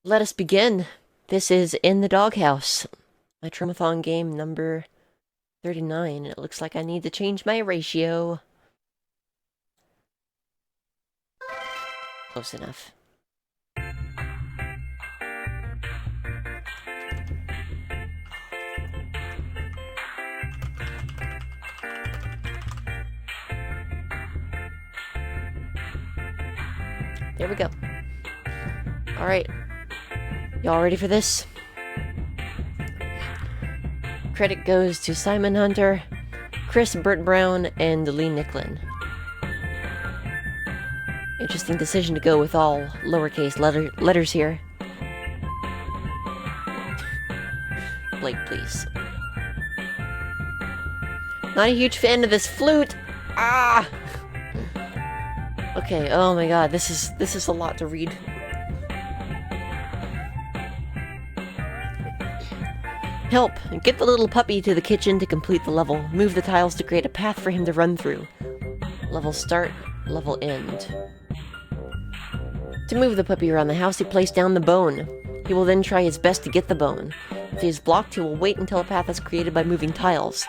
Let us begin. This is In the Doghouse, Nitromeathon game number 39. It looks like I need to change my ratio. Close enough. There we go. Alright. Y'all ready for this? Credit goes to Simon Hunter, Chris Burt Brown, and Lee Nicklin. Interesting decision to go with all lowercase letters here. Blake, please. Not a huge fan of this flute. Ah! Okay, oh my god, this is a lot to read. Help! Get the little puppy to the kitchen to complete the level. Move the tiles to create a path for him to run through. Level start, level end. To move the puppy around the house, he placed down the bone. He will then try his best to get the bone. If he is blocked, he will wait until a path is created by moving tiles.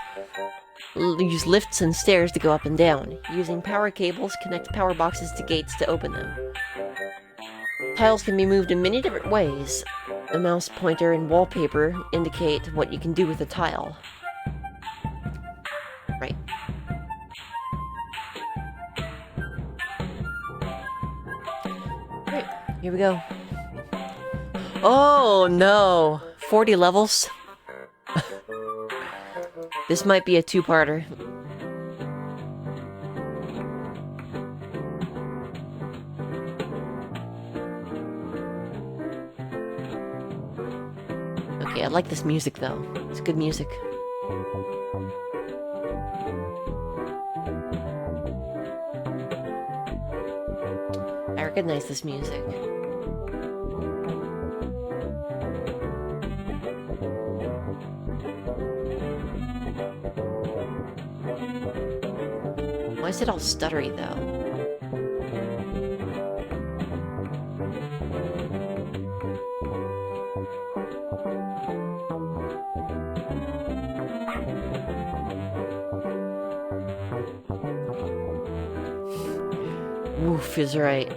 Use lifts and stairs to go up and down. Using power cables, connect power boxes to gates to open them. Tiles can be moved in many different ways. The mouse pointer and wallpaper indicate what you can do with a tile. Right. Right, here we go. Oh no! 40 levels? This might be a two-parter. Okay, I like this music though. It's good music. I recognize this music. Why is it all stuttery, though? Woof is right.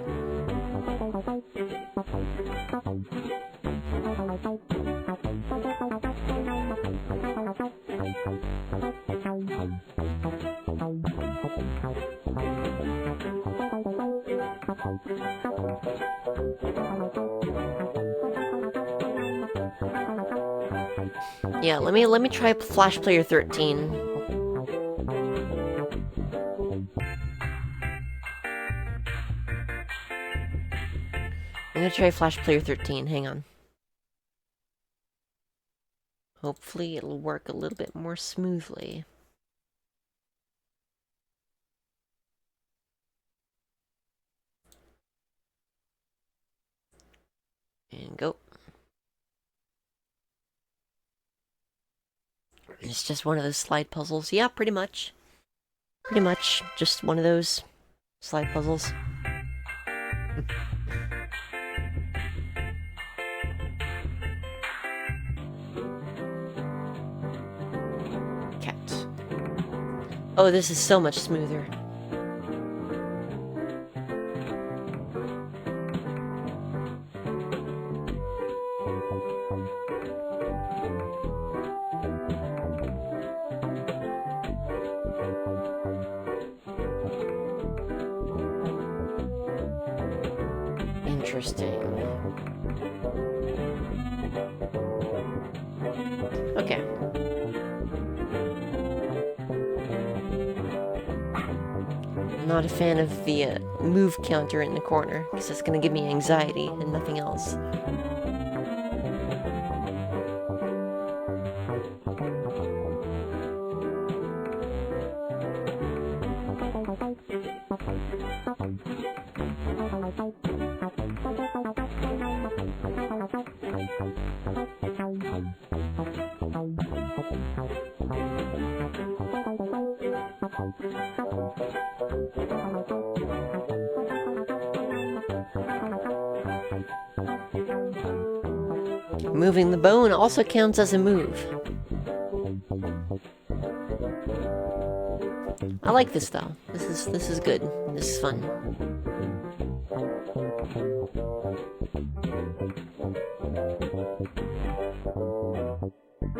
Yeah, let me try Flash Player 13. I'm gonna try Flash Player 13, hang on. Hopefully it'll work a little bit more smoothly. And go. It's just one of those slide puzzles. Yeah, pretty much. Pretty much just one of those slide puzzles. Cat. Oh, this is so much smoother. Interesting. Okay. I'm not a fan of the move counter in the corner, because it's going to give me anxiety and nothing else. Moving the bone also counts as a move. I like this though. This is good. This is fun.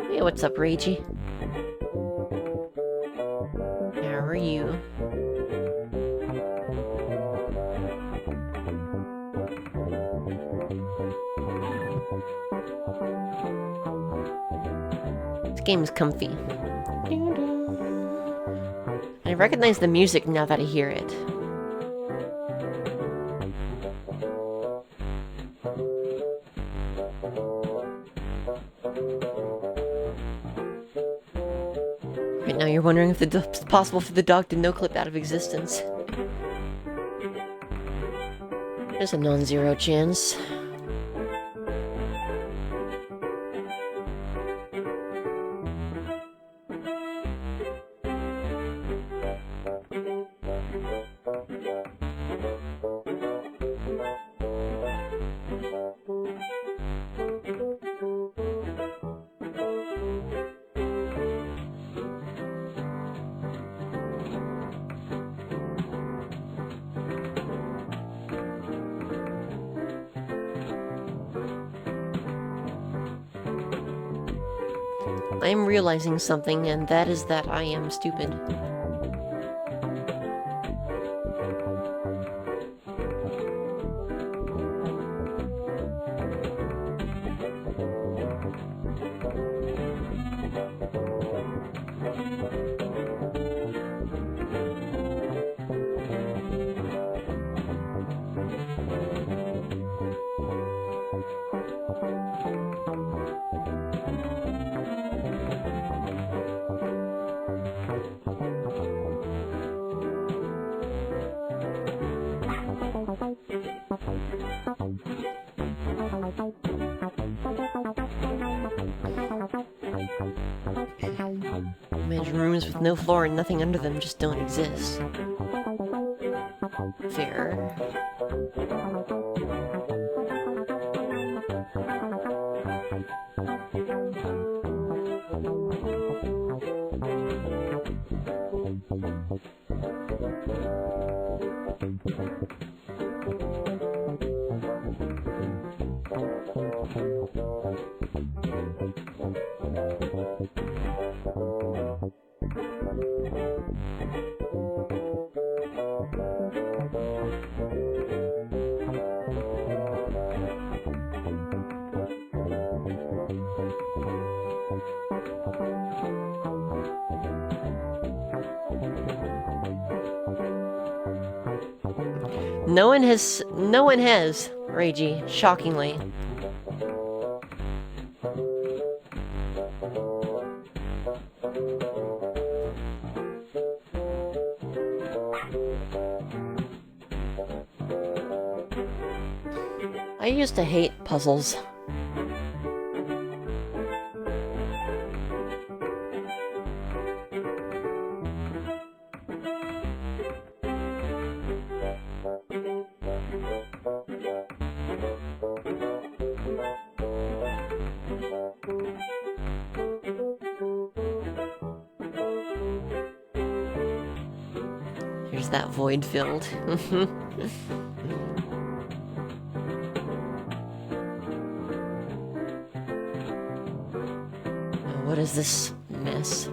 Hey, what's up, Ragey? How are you? This game is comfy. I recognize the music now that I hear it. Right now you're wondering if it's possible for the dog to no-clip out of existence. There's a non-zero chance. I am realizing something, and that is that I am stupid. Imagine rooms with no floor and nothing under them just don't exist. Fair. No one has, Reiji, shockingly. I used to hate puzzles. Here's that void filled. What is this mess?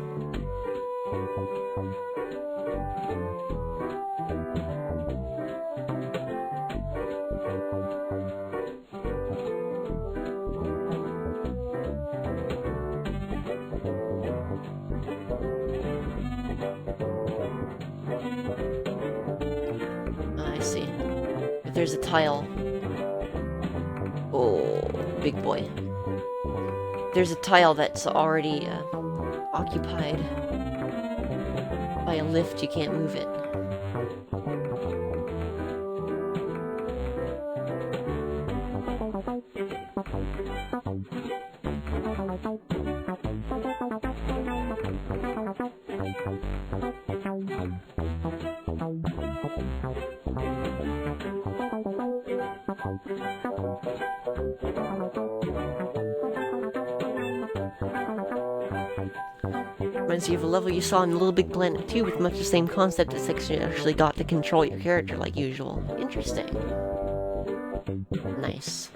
I see. If there's a tile. Oh, big boy. There's a tile that's already occupied by a lift, you can't move it. Reminds you of a level you saw in Little Big Planet 2 with much the same concept, except you actually got to control your character like usual. Interesting. Nice.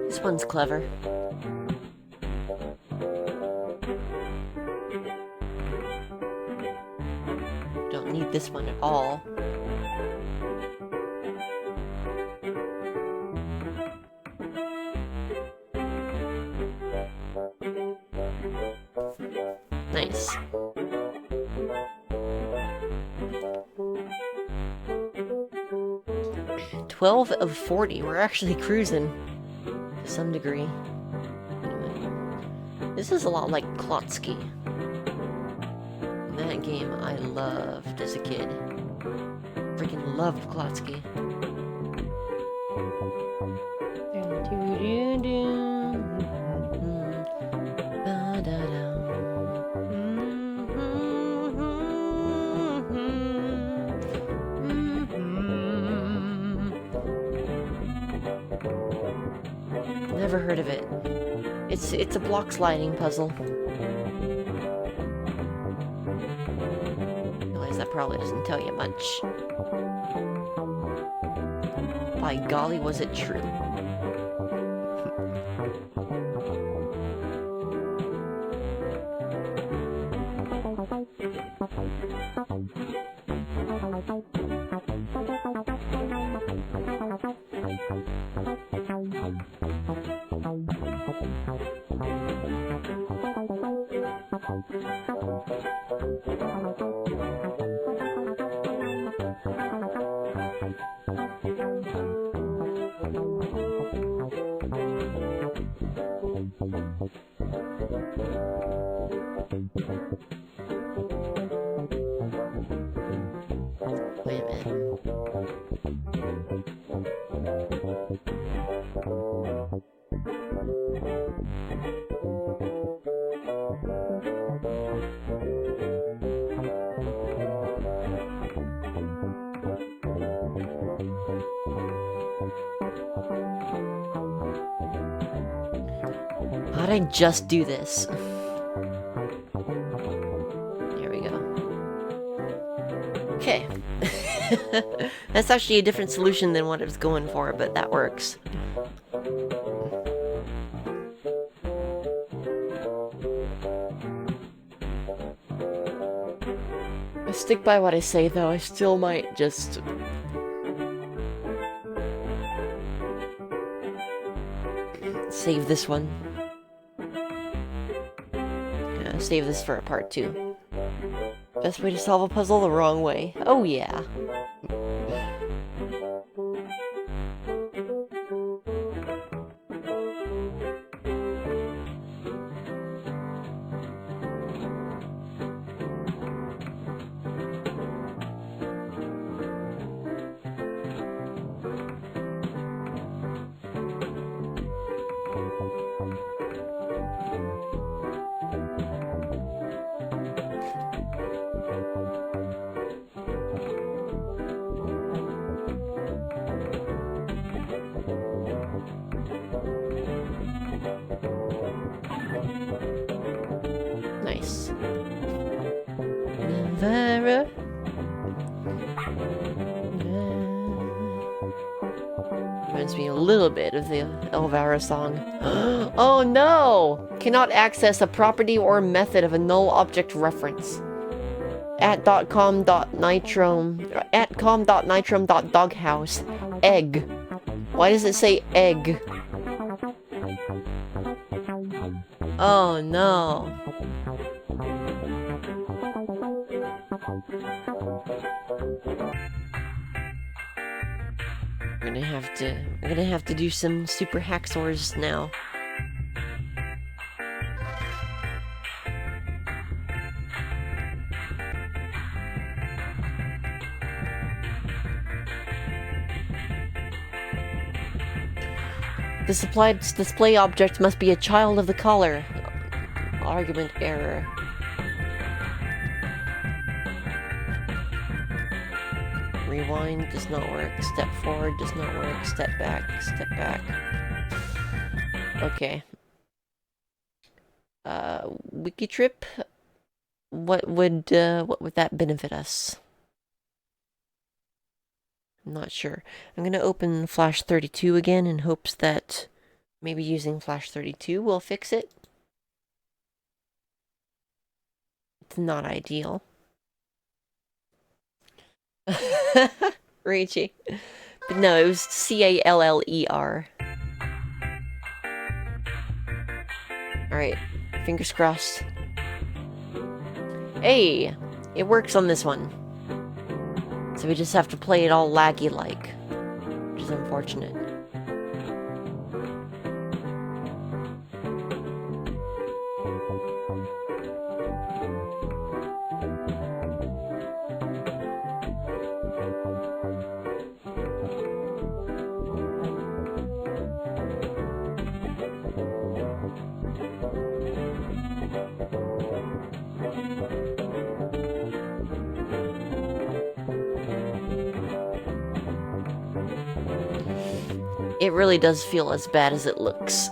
This one's clever. Don't need this one at all. Nice. "12 of 40. We're actually cruising to some degree. Anyway, this is a lot like Klotsky. That game I loved as a kid. Freaking loved Klotsky. Never heard of it. It's a block sliding puzzle. Realize that probably doesn't tell you much. By golly, was it true? Wait a minute. How'd I just do this? There we go. Okay. That's actually a different solution than what I was going for, but that works. I stick by what I say, though. I still might just... save this one. Yeah, save this for a part 2. Best way to solve a puzzle the wrong way. Oh yeah. Nice. Nevera. Reminds me a little bit of the Elvira song. Oh no! Cannot access a property or method of a null object reference. @com.nitrome.doghouse. Egg. Why does it say egg? Oh no. We're gonna have to do some super hacksaws now. The supplied display object must be a child of the caller. Argument error. Rewind does not work. Step forward does not work. Step back. Step back. Okay. Wiki trip. What would that benefit us? I'm not sure. I'm gonna open Flash 32 again in hopes that maybe using Flash 32 will fix it. It's not ideal. Ragey. But no, it was C-A-L-L-E-R. Alright, fingers crossed. Hey! It works on this one. So we just have to play it all laggy-like, which is unfortunate. It really does feel as bad as it looks.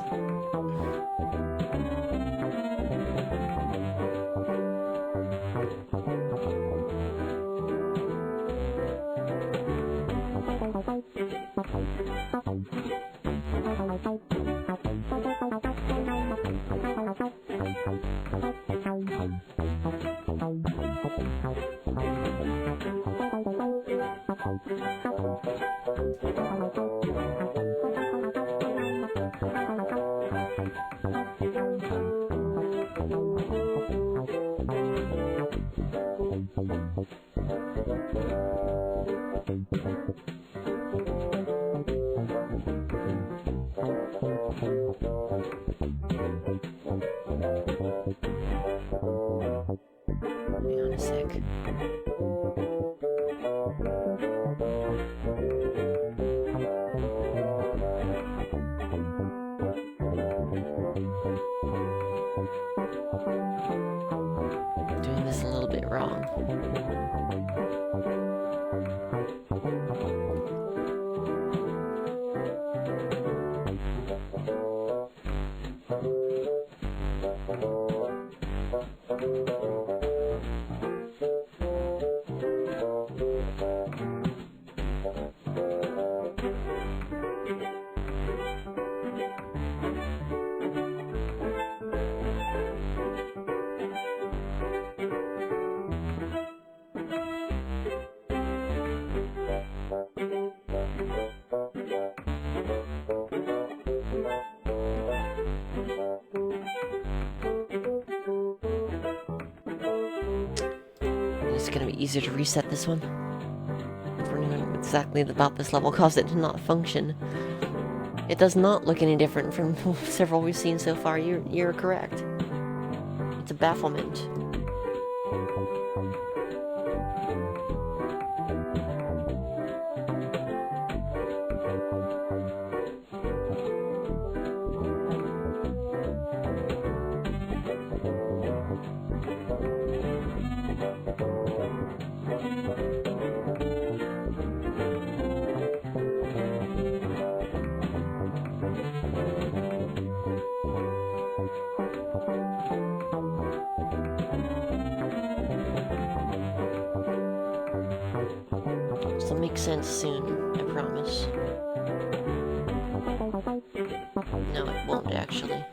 Hang on a sec. Doing this a little bit wrong. It's gonna be easier to reset this one. Learning exactly about this level caused it to not function. It does not look any different from several we've seen so far. You're correct. It's a bafflement. It'll make sense soon, I promise. No, it won't actually.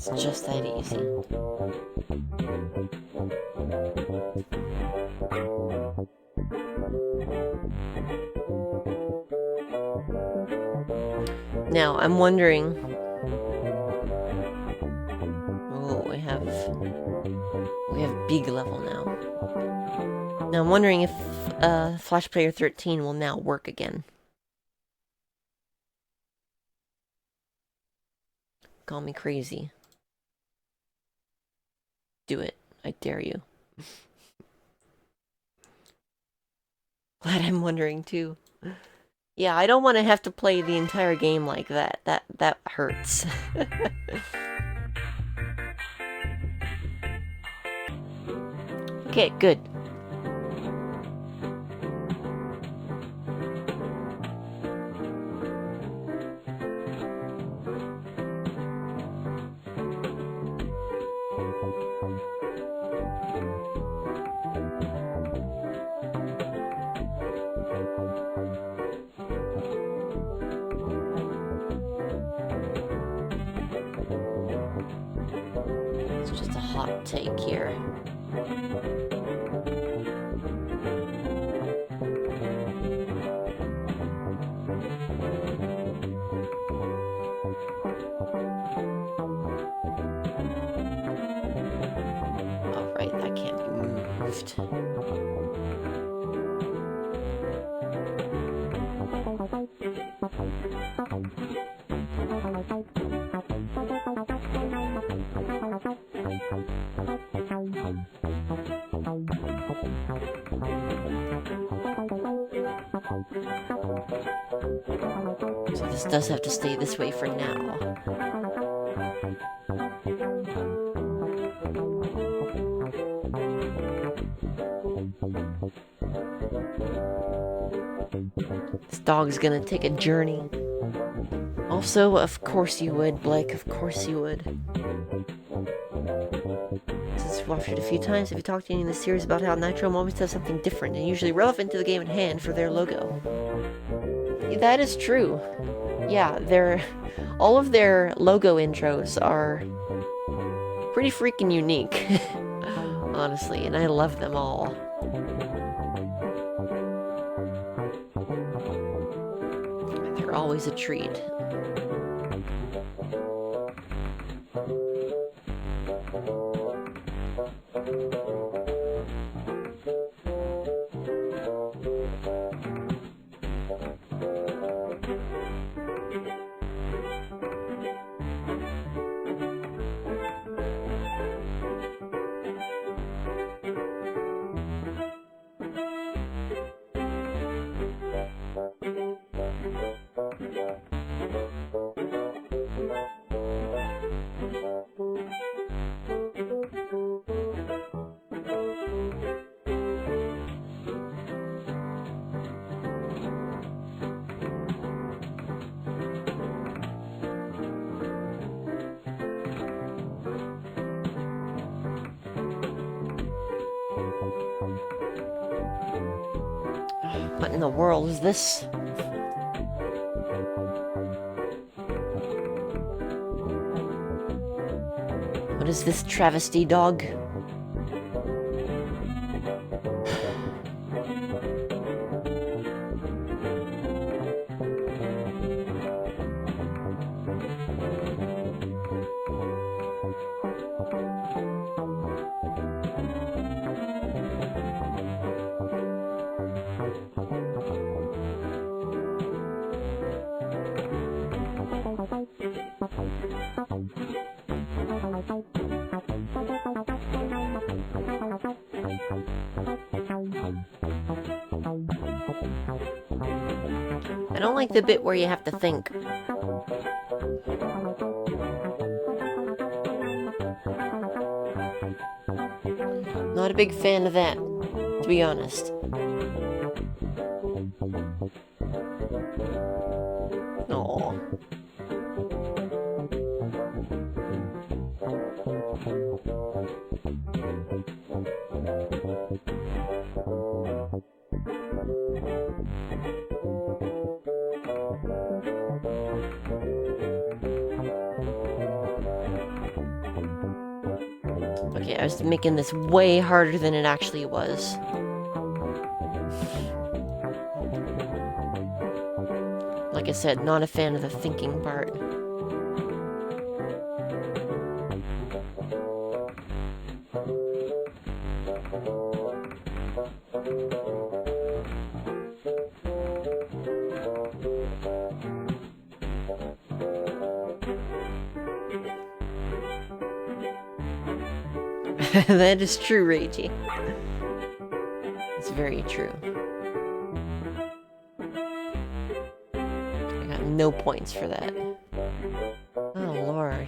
It's just that easy. Now, I'm wondering... Oh, we have big level now. Now, I'm wondering if Flash Player 13 will now work again. Call me crazy. Do it. I dare you. Glad I'm wondering too. Yeah, I don't want to have to play the entire game like that. That hurts. Okay, good. It's just a hot take here. Alright, that can't be moved. So this does have to stay this way for now. This dog's gonna take a journey. Also, of course you would, Blake, of course you would. Since we've watched it a few times, have you talked to any in the series about how Nitro always does something different and usually relevant to the game at hand for their logo? That is true. Yeah, all of their logo intros are pretty freaking unique, honestly, and I love them all. They're always a treat. What in the world is this? What is this travesty dog? I don't like the bit where you have to think. Not a big fan of that, to be honest. Aww. I was making this way harder than it actually was. Like I said, not a fan of the thinking part. That is true, Reiji. It's very true. I got no points for that. Oh, Lord.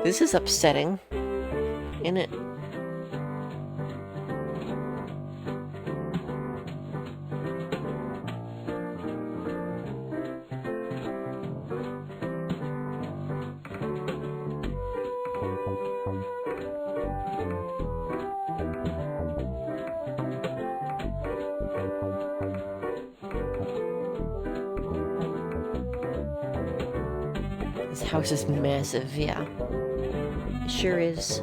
This is upsetting, isn't it? This house is massive, yeah. It sure is.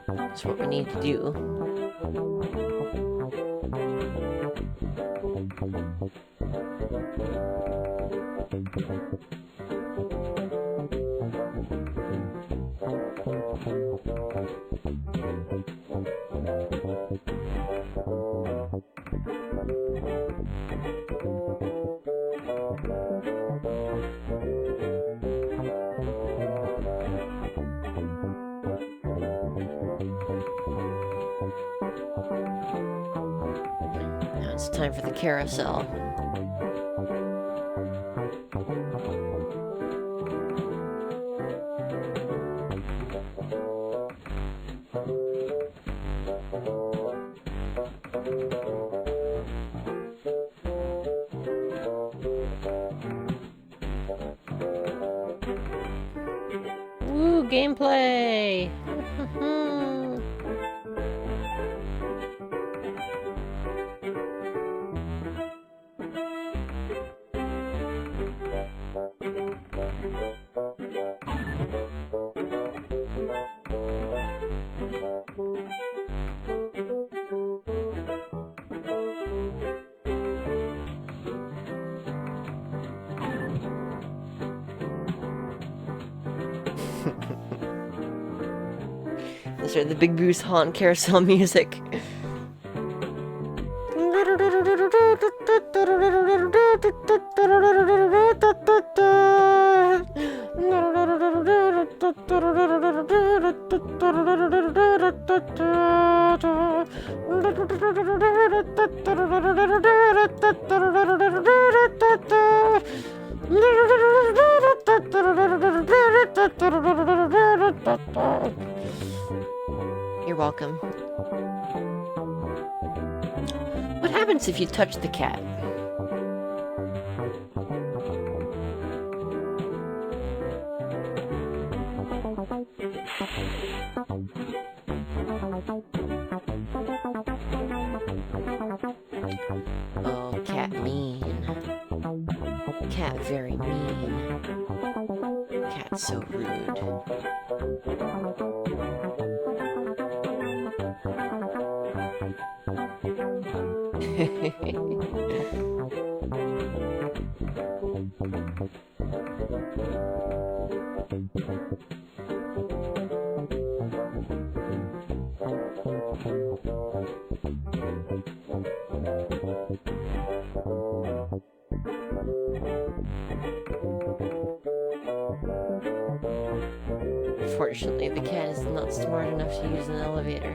That's what we need to do. Now it's time for the carousel. Woo, gameplay! Those are the Big Boo's Haunt Carousel music. You're welcome. What happens if you touch the cat? Oh, cat mean. Cat very mean. Cat so rude. Unfortunately, the cat is not smart enough to use an elevator.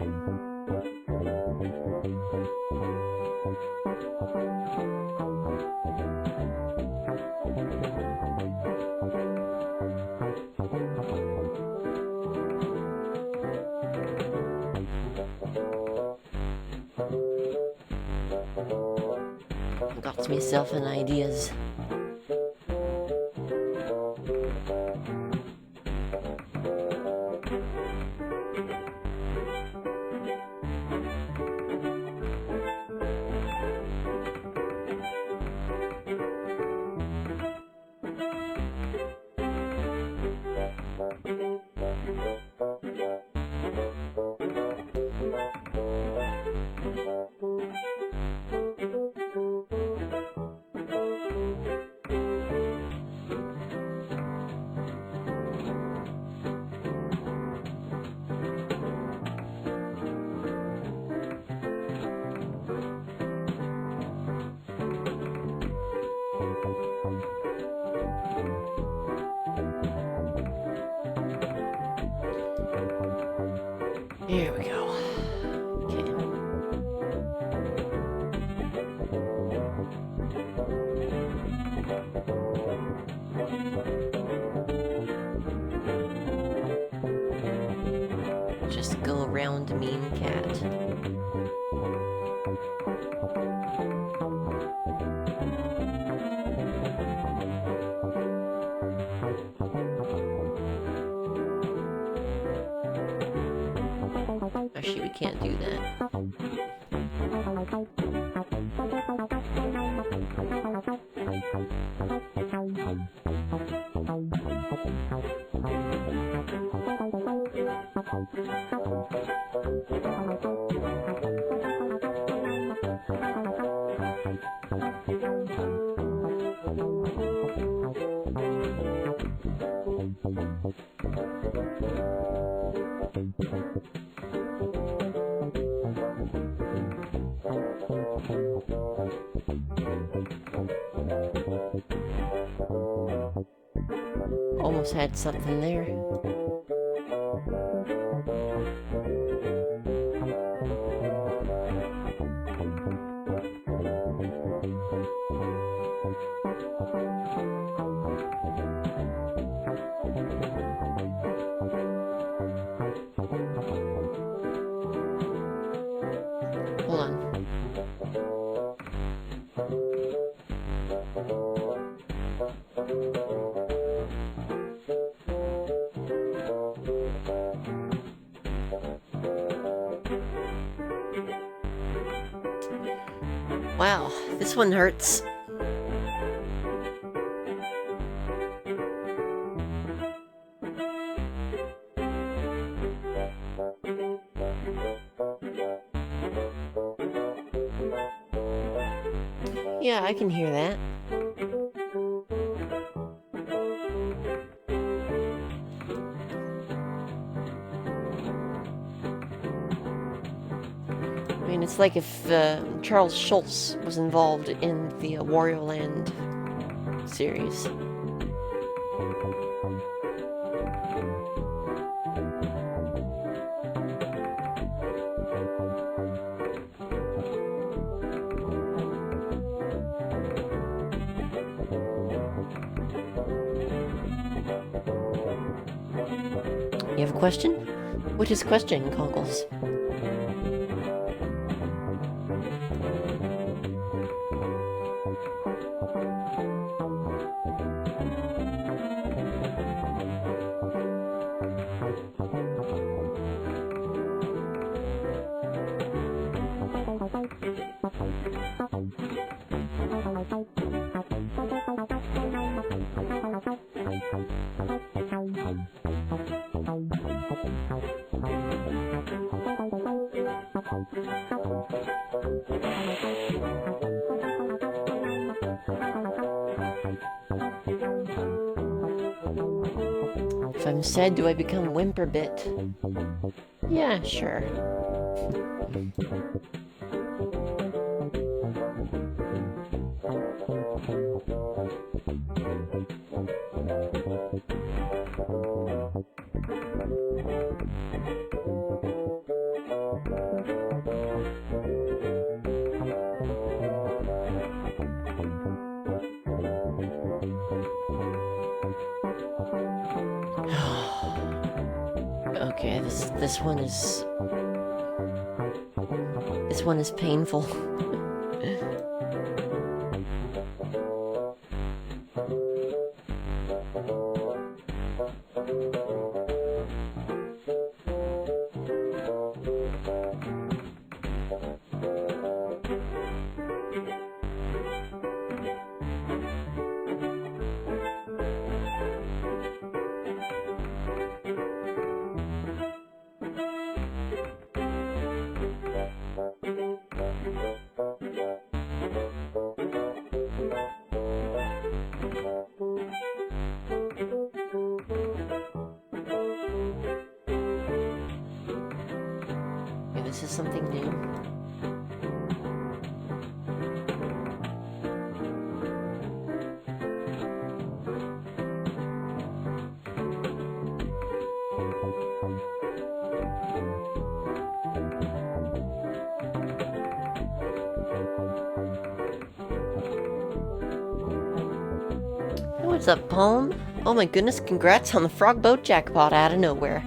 Got myself in ideas. Here we go. Okay. Just go around mean cat. Actually, we can't do that. Almost had something there. Hold on. Wow, this one hurts. Yeah, I can hear that. I mean, it's like if Charles Schultz was involved in the Wario Land series. You have a question? What is question, Conkles? If I'm sad, do I become Whimperbit? Yeah, sure. Okay, this one is... This one is painful. This is something new. What's up, Palm? Oh my goodness, congrats on the frog boat jackpot out of nowhere.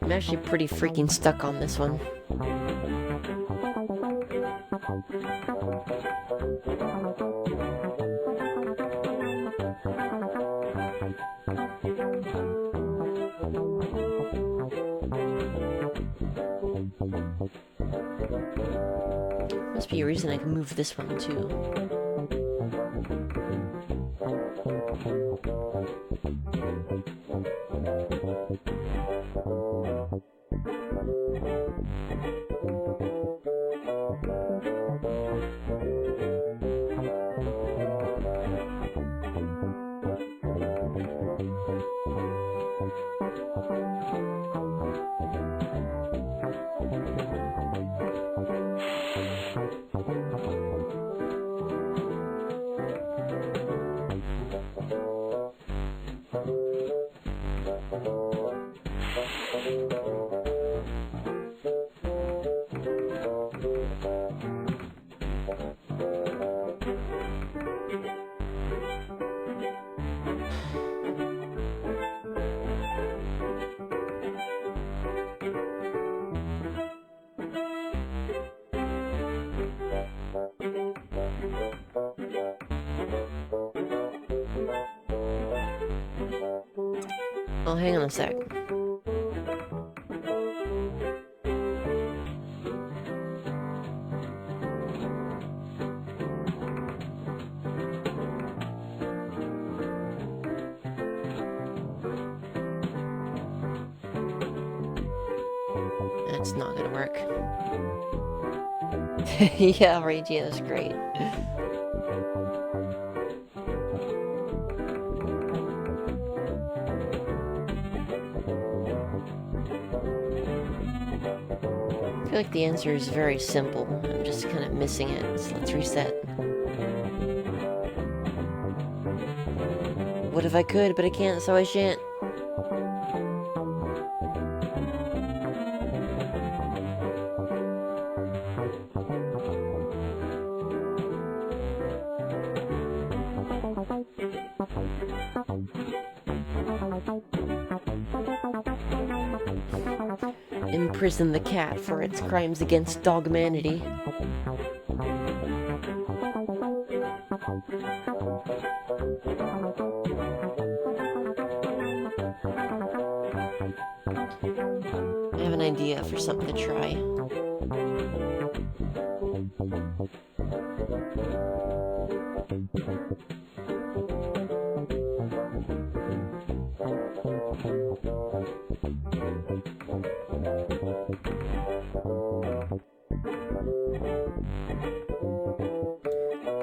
I'm actually pretty freaking stuck on this one. Must be a reason I can move this one too. Oh, hang on a sec. That's not gonna work. Yeah, right, yeah, that's great. I feel like the answer is very simple. I'm just kind of missing it, so let's reset. What if I could, but I can't, so I shan't. Imprison the cat for its crimes against dogmanity. I have an idea for something to try.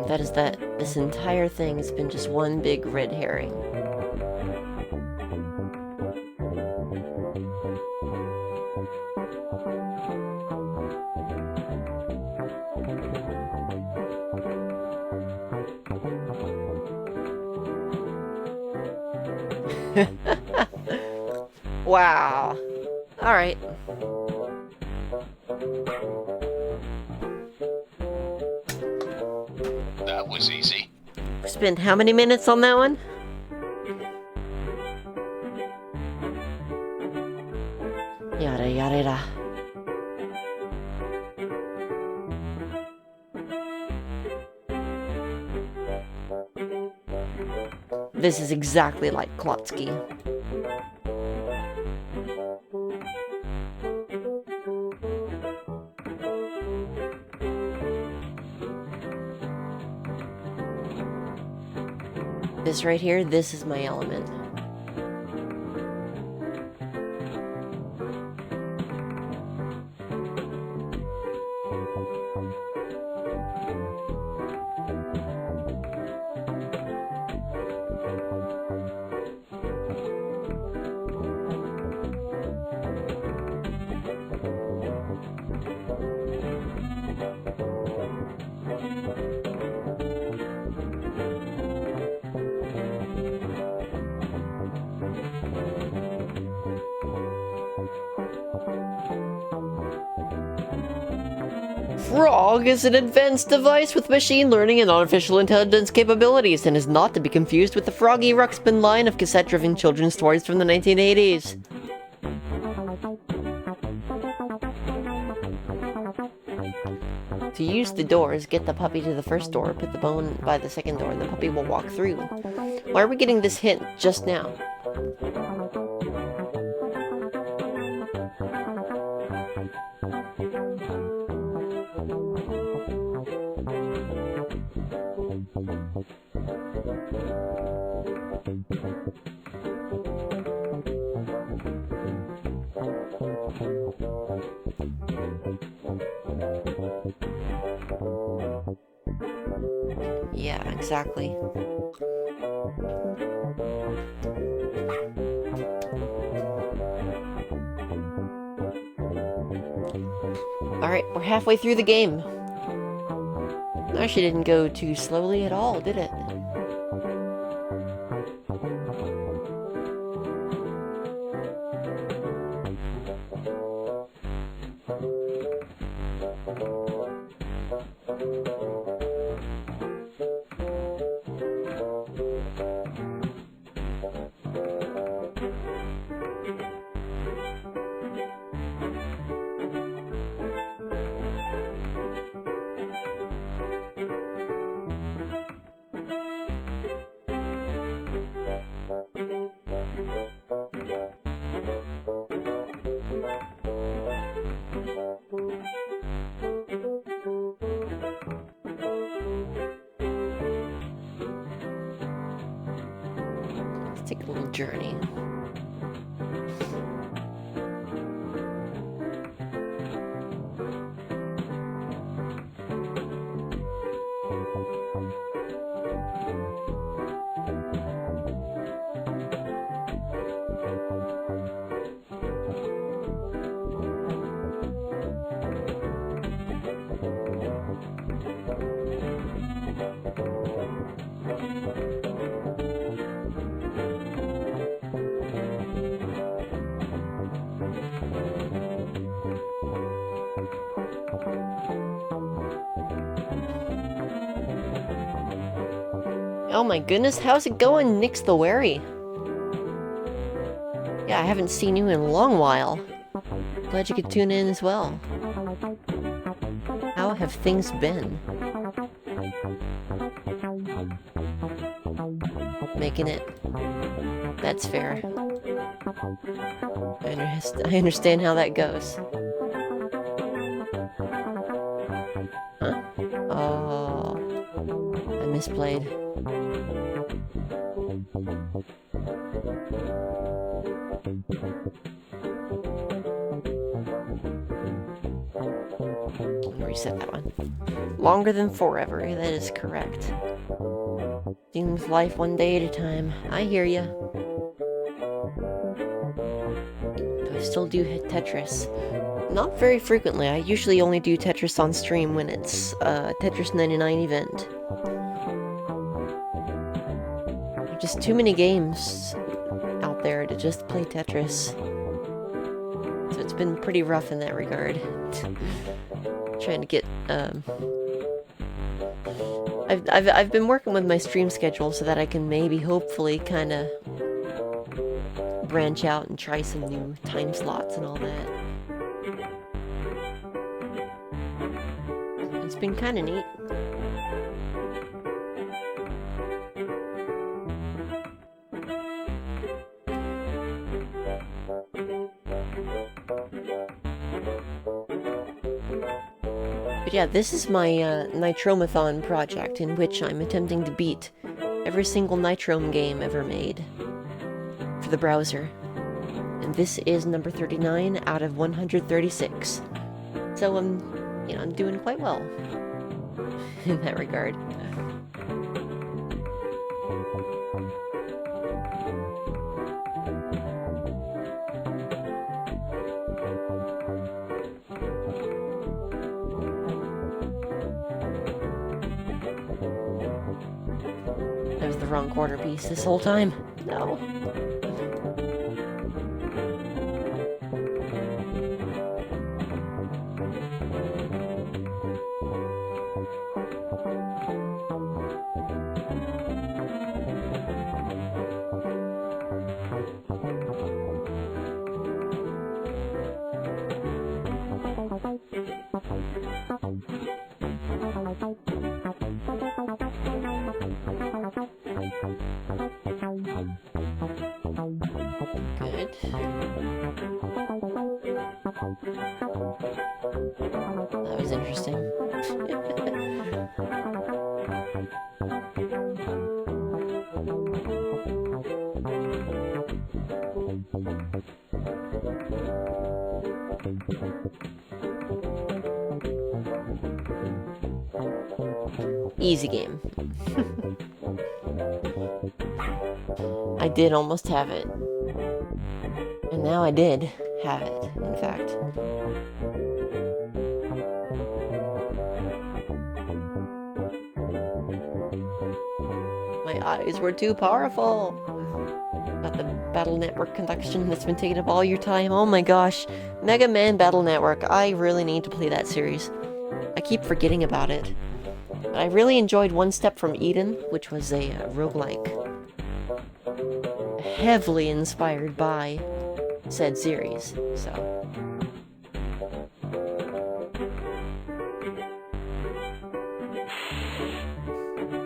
That is that this entire thing has been just one big red herring. Wow. Alright. That was easy. Spent how many minutes on that one? Yada yada yada. This is exactly like Klotsky. This right here, this is my element. Frog is an advanced device with machine learning and artificial intelligence capabilities and is not to be confused with the Froggy Ruxpin line of cassette-driven children's toys from the 1980s. To use the doors, get the puppy to the first door, put the bone by the second door, and the puppy will walk through. Why are we getting this hint just now? Yeah, exactly. Alright, we're halfway through the game. Actually didn't go too slowly at all, did it? Let's take a little journey. Oh my goodness, how's it going, Nyx the Wary? Yeah, I haven't seen you in a long while. Glad you could tune in as well. How have things been? Making it. That's fair. I understand how that goes. Huh? Oh, I misplayed. Reset that one. Longer than forever, that is correct. Seems life one day at a time. I hear ya. Do I still do Tetris? Not very frequently. I usually only do Tetris on stream when it's a Tetris 99 event. Just too many games out out there to just play Tetris. So it's been pretty rough in that regard. Trying to get, I've been working with my stream schedule so that I can maybe, hopefully, kind of branch out and try some new time slots and all that. It's been kind of neat. But yeah, this is my Nitromeathon project, in which I'm attempting to beat every single Nitrome game ever made for the browser. And this is number 39 out of 136. So I'm doing quite well in that regard. That was the wrong corner piece this whole time. No. Good. That was interesting. Easy game. I did almost have it. And now I did have it, in fact. My eyes were too powerful. Got the Battle Network conduction that's been taking up all your time. Oh my gosh. Mega Man Battle Network. I really need to play that series. I keep forgetting about it. But I really enjoyed One Step from Eden, which was a roguelike. Heavily inspired by said series, so.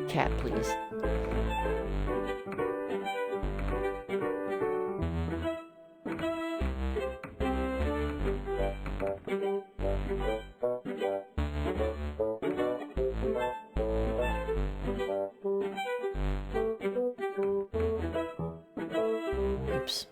Cat, please. Oops.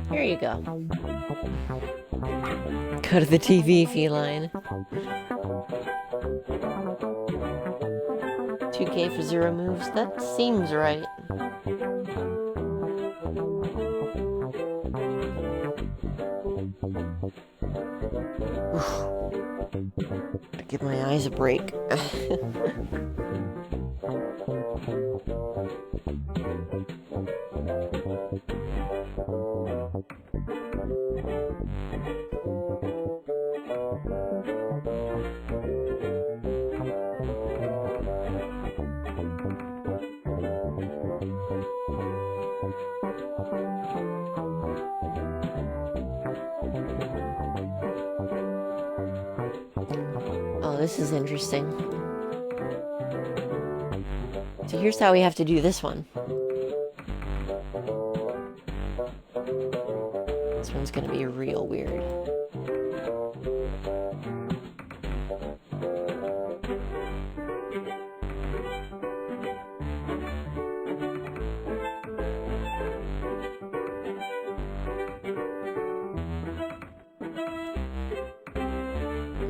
There you go. Go to the TV, feline. 2K for 0 moves? That seems right. Give my eyes a break. this is interesting. So here's how we have to do this one. This one's gonna be real weird.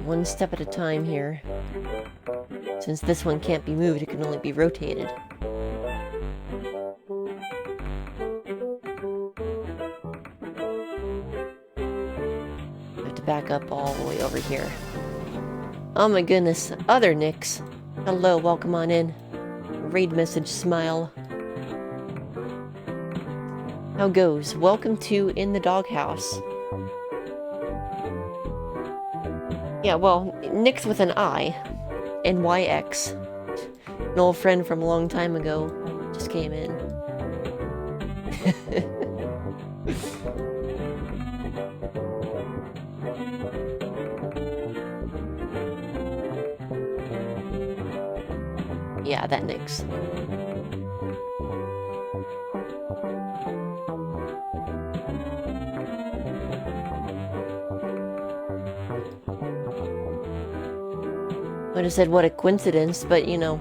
One step at a time here. Since this one can't be moved, it can only be rotated. I have to back up all the way over here. Oh my goodness, other Nicks. Hello, welcome on in. Raid message smile. How goes? Welcome to In the Doghouse. Yeah, well, Nick's with an I. NYX. An old friend from a long time ago just came in. Yeah, that Nick's. Would have said what a coincidence, but you know,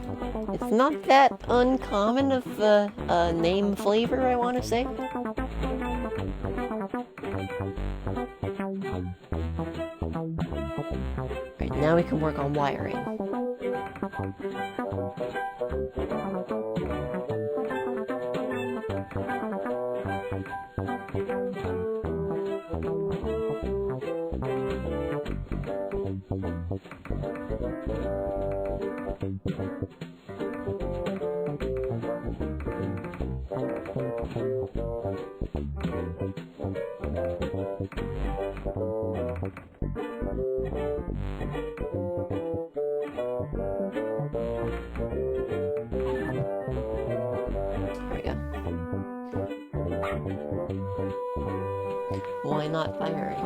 it's not that uncommon of a name flavor, I want to say. Right, now we can work on wiring. Why not wiring?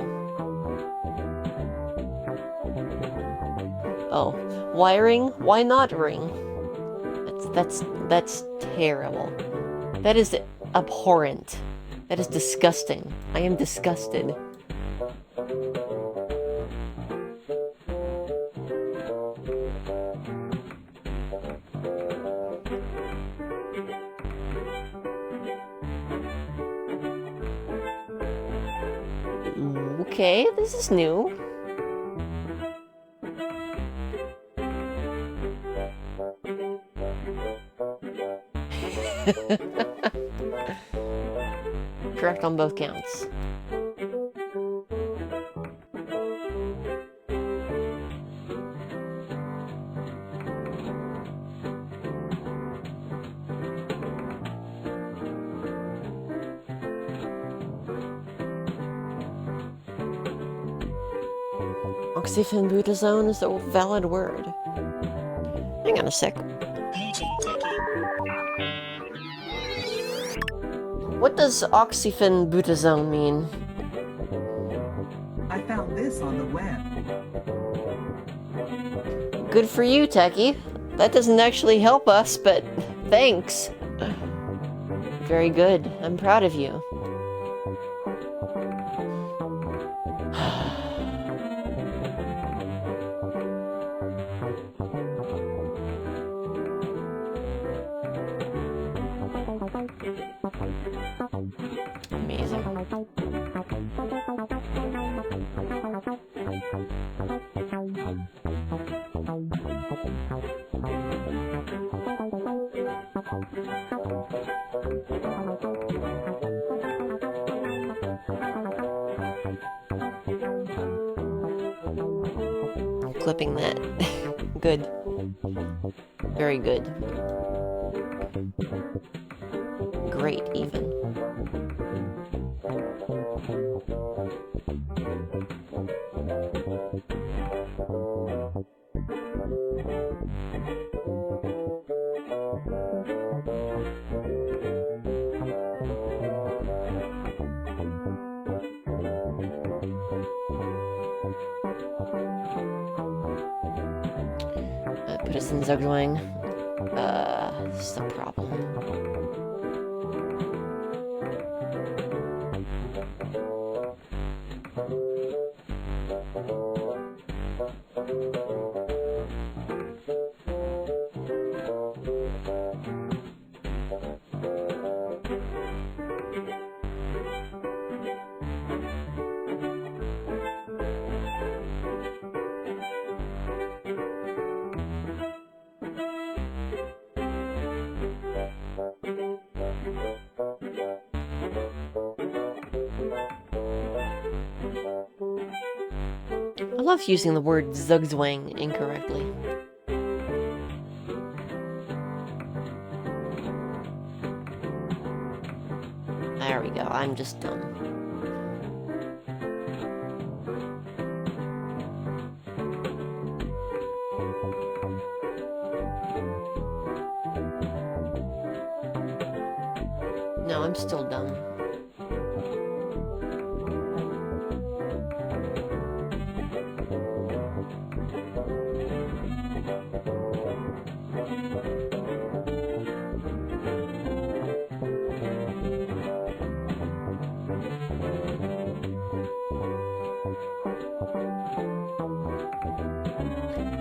Oh, wiring? Why not ring? That's terrible. That is abhorrent. That is disgusting. I am disgusted. Okay, this is new. Correct on both counts. Oxyphenbutazone is a valid word. Hang on a sec. What does oxyphenbutazone mean? I found this on the web. Good for you, Techie. That doesn't actually help us, but thanks. Very good. I'm proud of you. Amazing. I'm clipping that. Good. Very good. Great, even. But it's in Zugzwang. This is a problem. I love using the word Zugzwang incorrectly. There we go, I'm just dumb. No, I'm still dumb.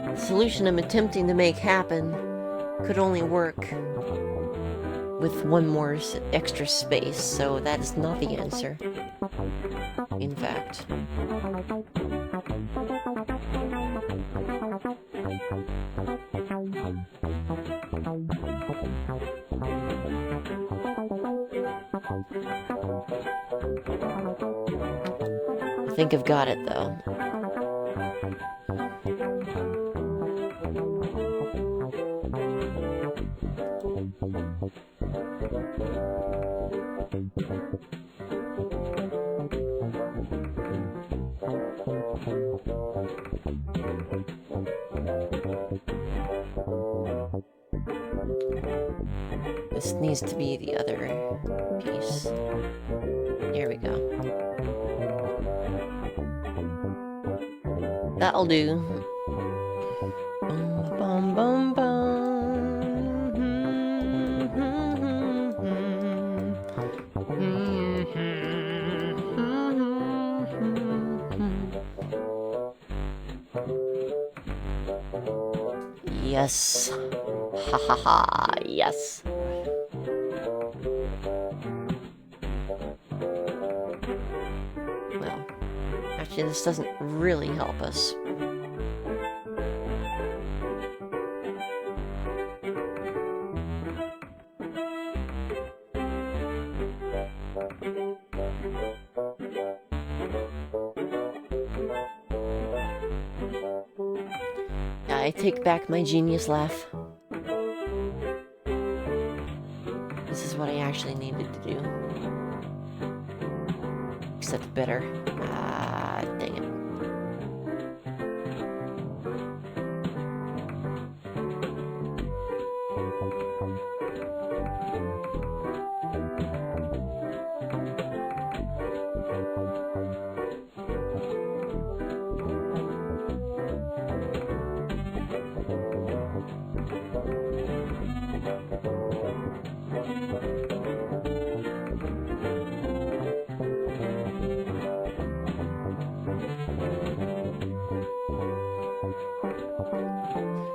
The solution I'm attempting to make happen could only work with one more extra space, so that is not the answer. In fact. I think I've got it, though. This needs to be the other piece. There we go. That'll do. Bum, bum, bum. Yes. Ha ha ha, yes. Well, actually this doesn't really help us. I take back my genius laugh. This is what I actually needed to do. Except better. Ah, dang it.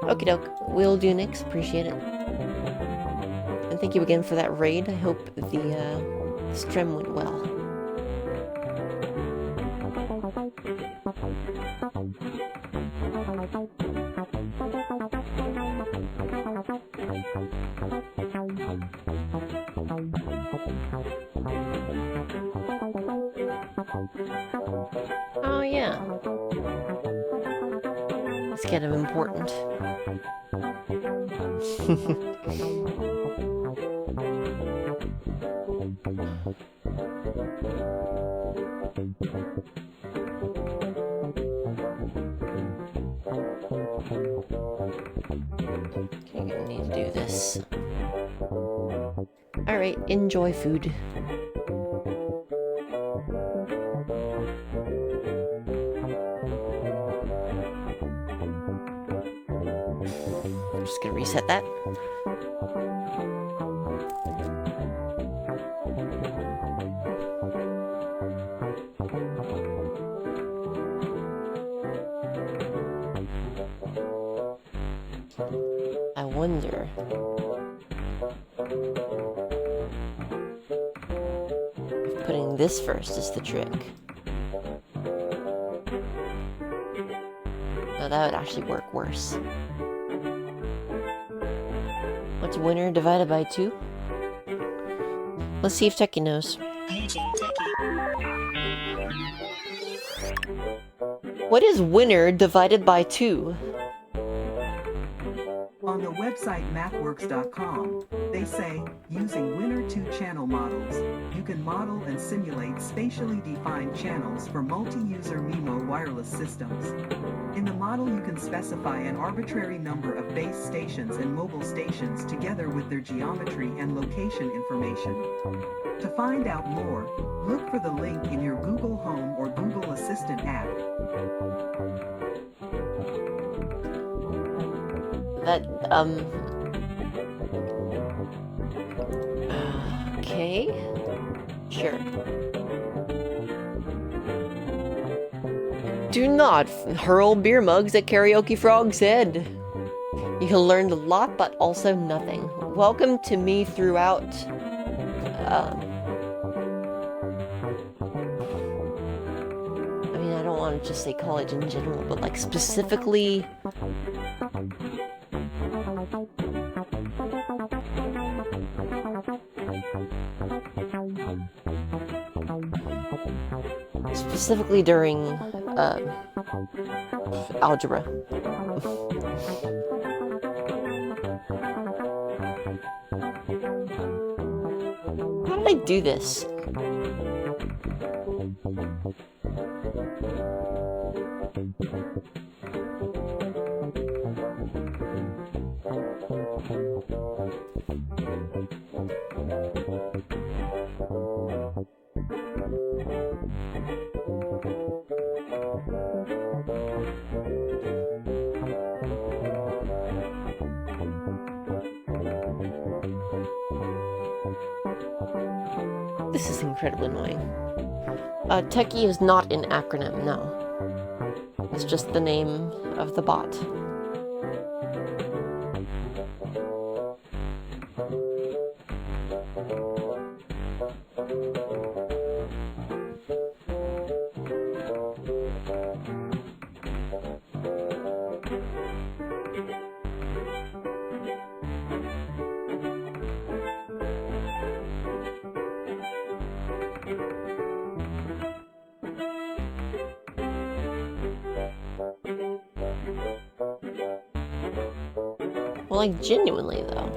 Okie doke, will do, Nix. Appreciate it. And thank you again for that raid. I hope the stream went well. Oh yeah. It's kind of important. Okay, I need to do this. Alright, enjoy food. just gonna reset that. I wonder... if putting this first is the trick. No, that would actually work worse. What's winner divided by 2? Let's see if Techie knows. What is winner divided by 2? On the website mathworks.com, they say, using Winner 2 channel models, you can model and simulate spatially defined channels for multi-user MIMO wireless systems. In the model, you can specify an arbitrary number of base stations and mobile stations together with their geometry and location information. To find out more, look for the link in your Google Home or Google Assistant app. That, okay. Sure. Do not hurl beer mugs at Karaoke Frog's head. You can learn a lot, but also nothing. Welcome to me throughout, I mean, I don't want to just say college in general, but like specifically... specifically during, algebra. How did I do this? This is incredibly annoying. Techie is not an acronym, no. It's just the name of the bot. Well, like, genuinely, though.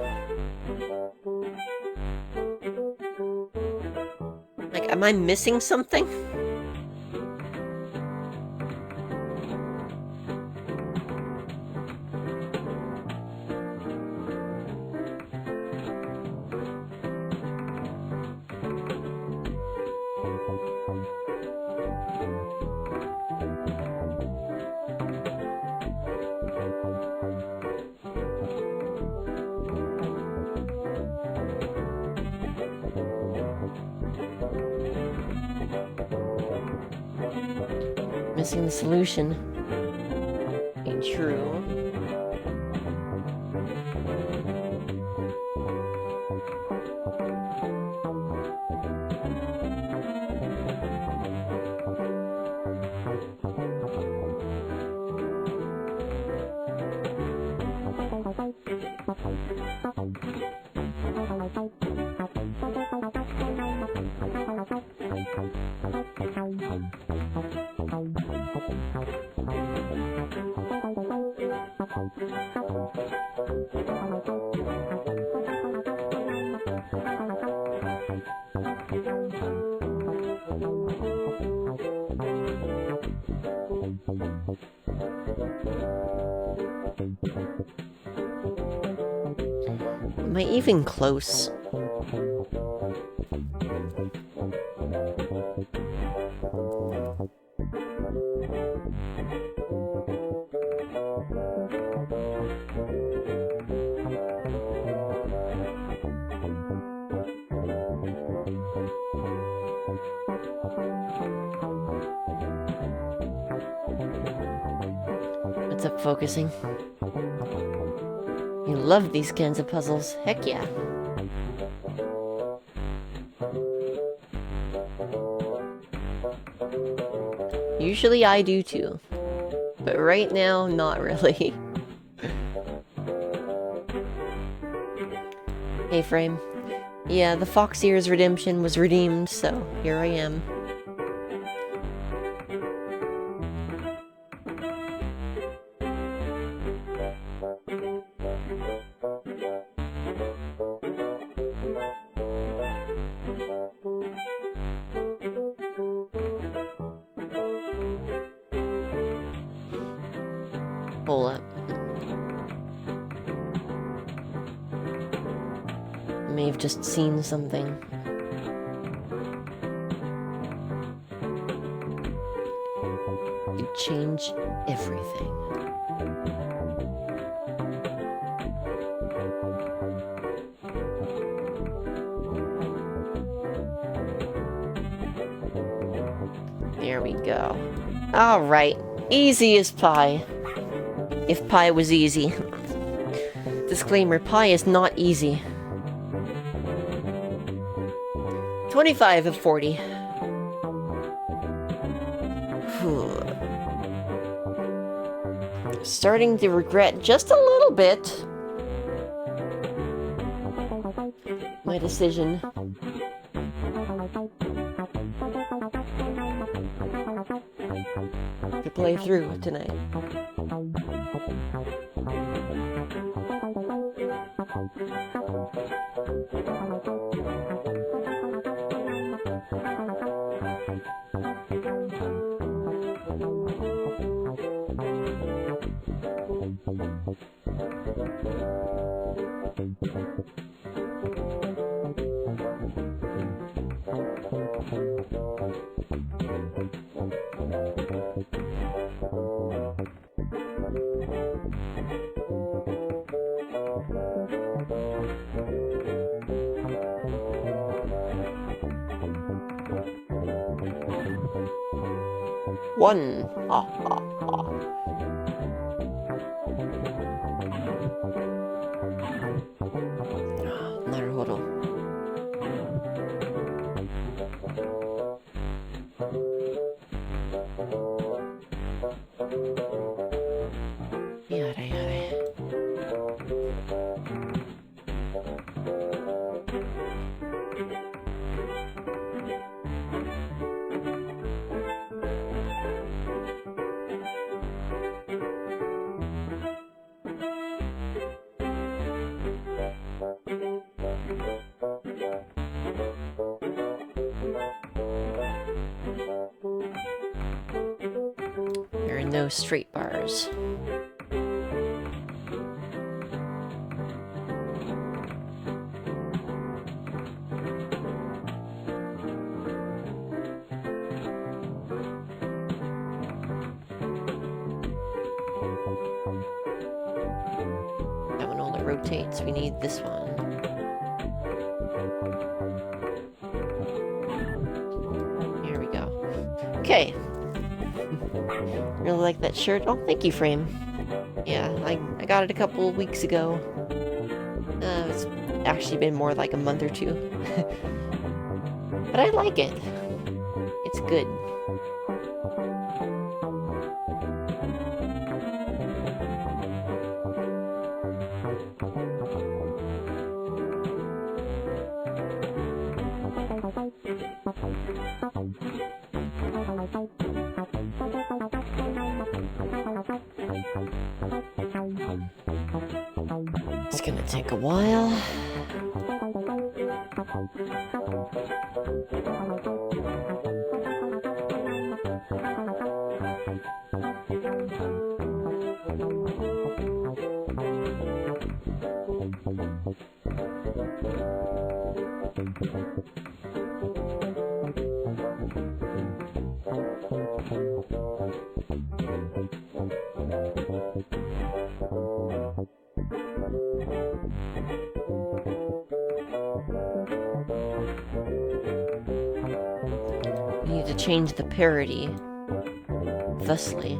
Like, am I missing something? Missing the solution. Ain't true. Am I even close? ends up focusing. You love these kinds of puzzles. Heck yeah. Usually I do too. But right now, not really. Hey, Frame. Yeah, the Fox Ears redemption was redeemed, so here I am. Hold up. I may have just seen something. It'd change everything. There we go. Alright. Easy as pie. If pie was easy. Disclaimer, pie is not easy. 25 of 40. Whew. Starting to regret just a little bit my decision. To play through tonight. One. Ah, ah, ah. Naruhodo. Yada yada. There are no straight bars. That one only rotates. We need this one. Here we go. Okay. Really like that shirt. Oh, thank you, Frame. Yeah, I got it a couple of weeks ago. It's actually been more like a month or two. But I like it. It's good. It's gonna take a while. Need to change the parity thusly.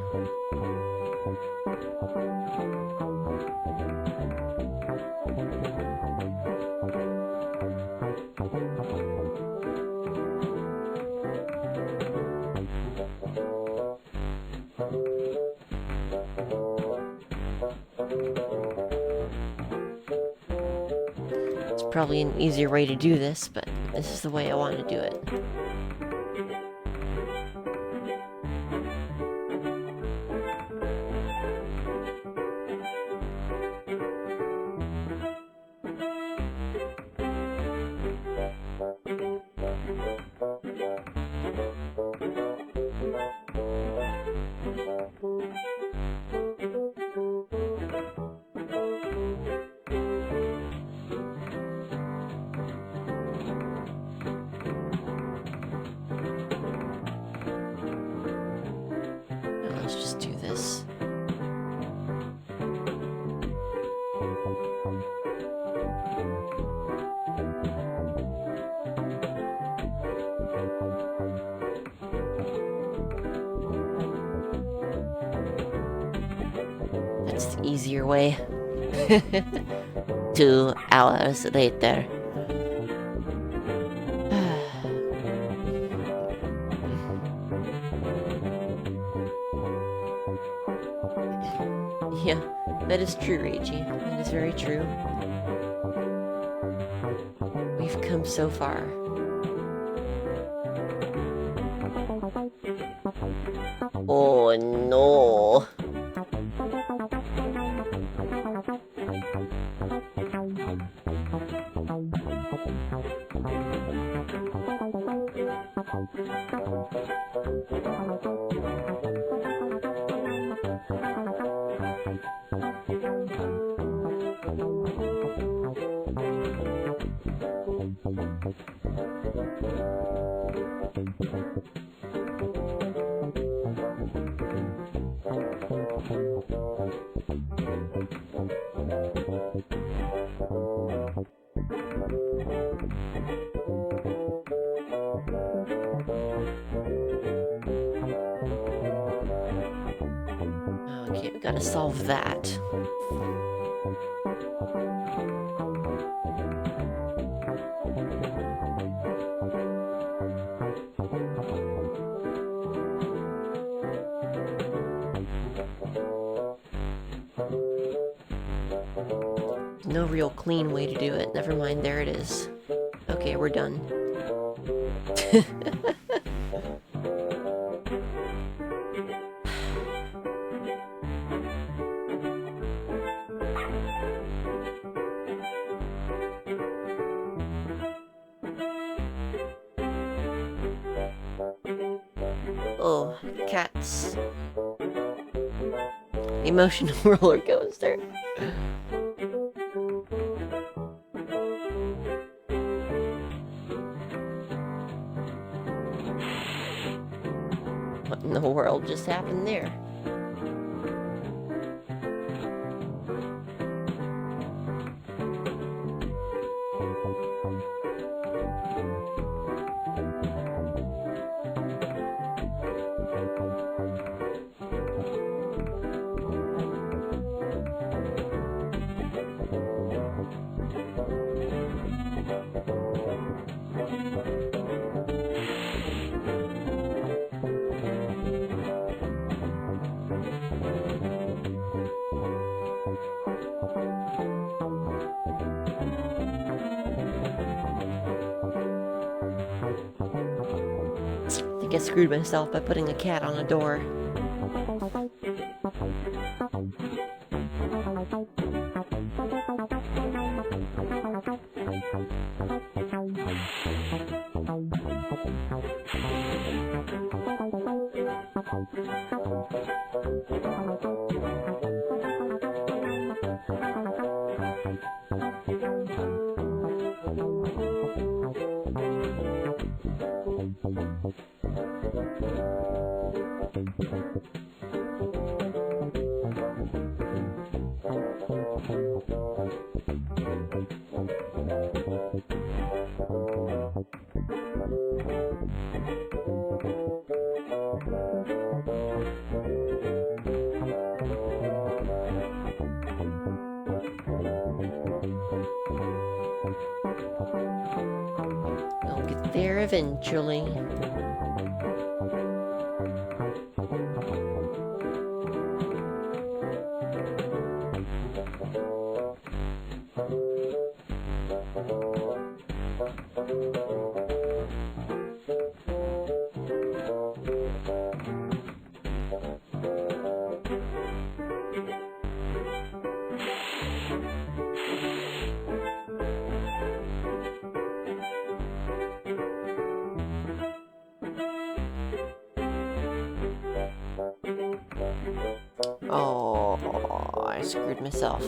It's probably an easier way to do this, but this is the way I want to do it. Let's just do this. That's the easier way. 2 hours later. Yeah, that is true, Reiji. That is very true. We've come so far. Oh no! Okay, we gotta solve that. No real clean way to do it. Never mind, there it is. Okay, we're done. Oh, cats. Emotional roller coaster. What in the world just happened there? I think I screwed myself by putting a cat on a door. I'll get there eventually. Oh, I screwed myself.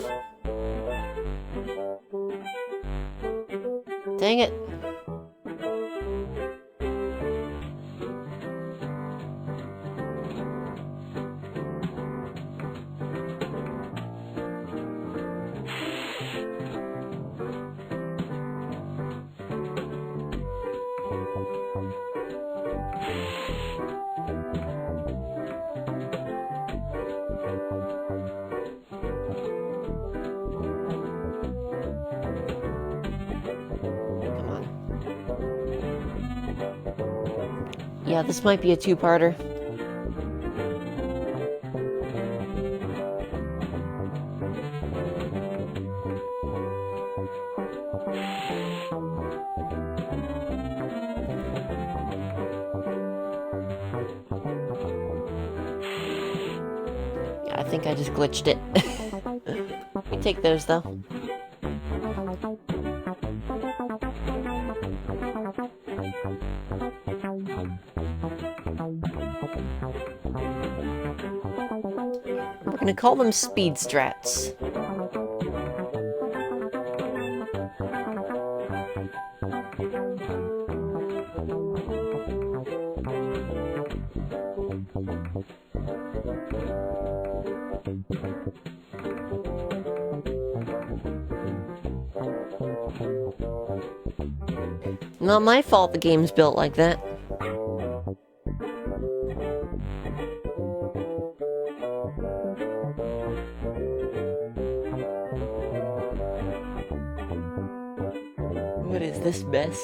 Dang it. Yeah, this might be a two-parter. Yeah, I think I just glitched it. We take those, though. We're gonna call them speed strats. Not my fault the game's built like that. What is this mess?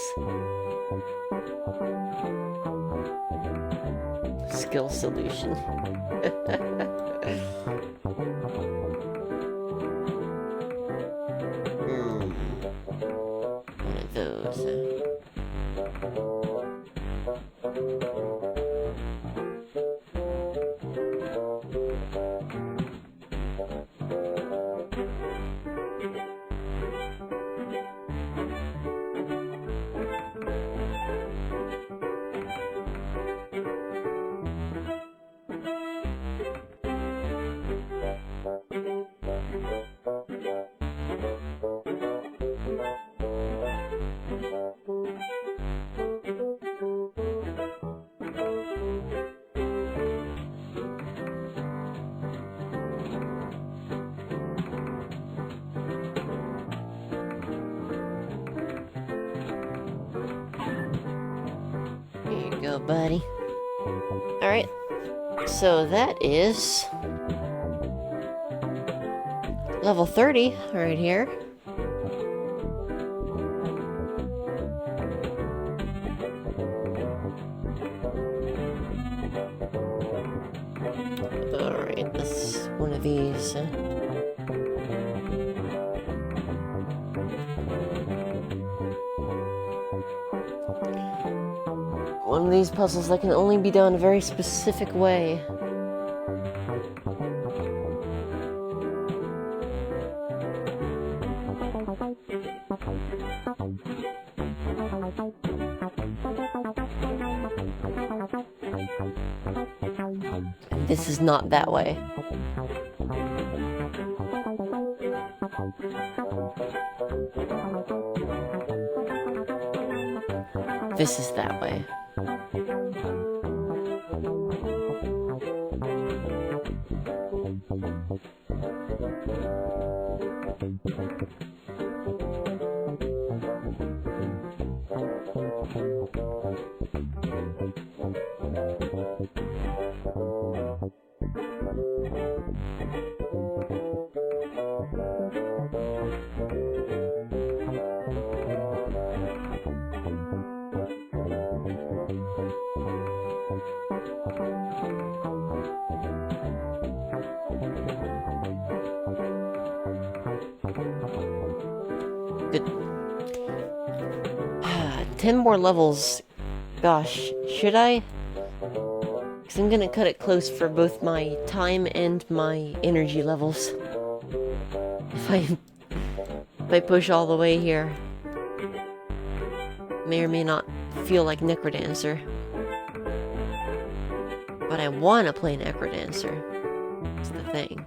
Skill solution. One of those. Go, buddy. Alright, so that is level 30 right here. Alright, this is one of these. One of these puzzles that can only be done a very specific way. And this is not that way. This is that way. Good. 10 more levels. Gosh, should I? Because I'm gonna cut it close for both my time and my energy levels. If I push all the way here. May or may not feel like Necrodancer. But I want to play Necrodancer. That's the thing.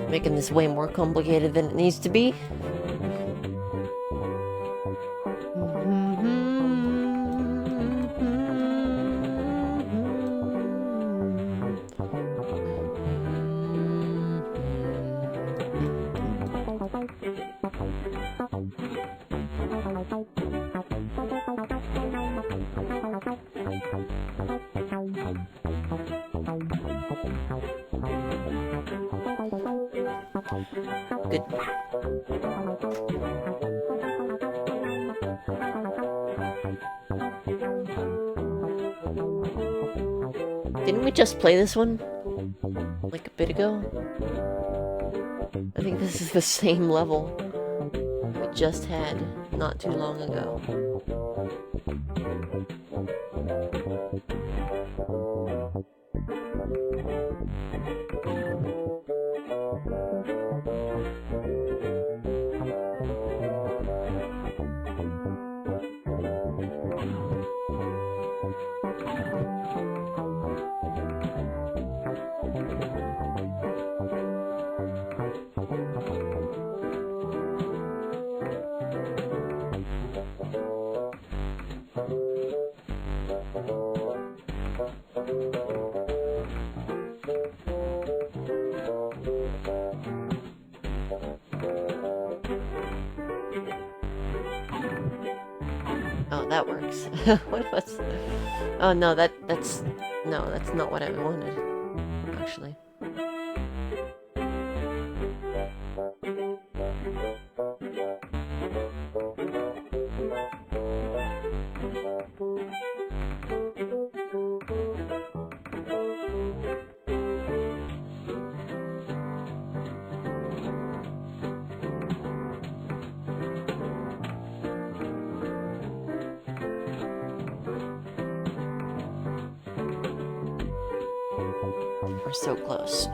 Making this way more complicated than it needs to be. Good. Didn't we just play this one? Like a bit ago? I think this is the same level we just had not too long ago. Oh, that works. What was... Oh, no, that's... No, that's not what I wanted, actually. We're so close.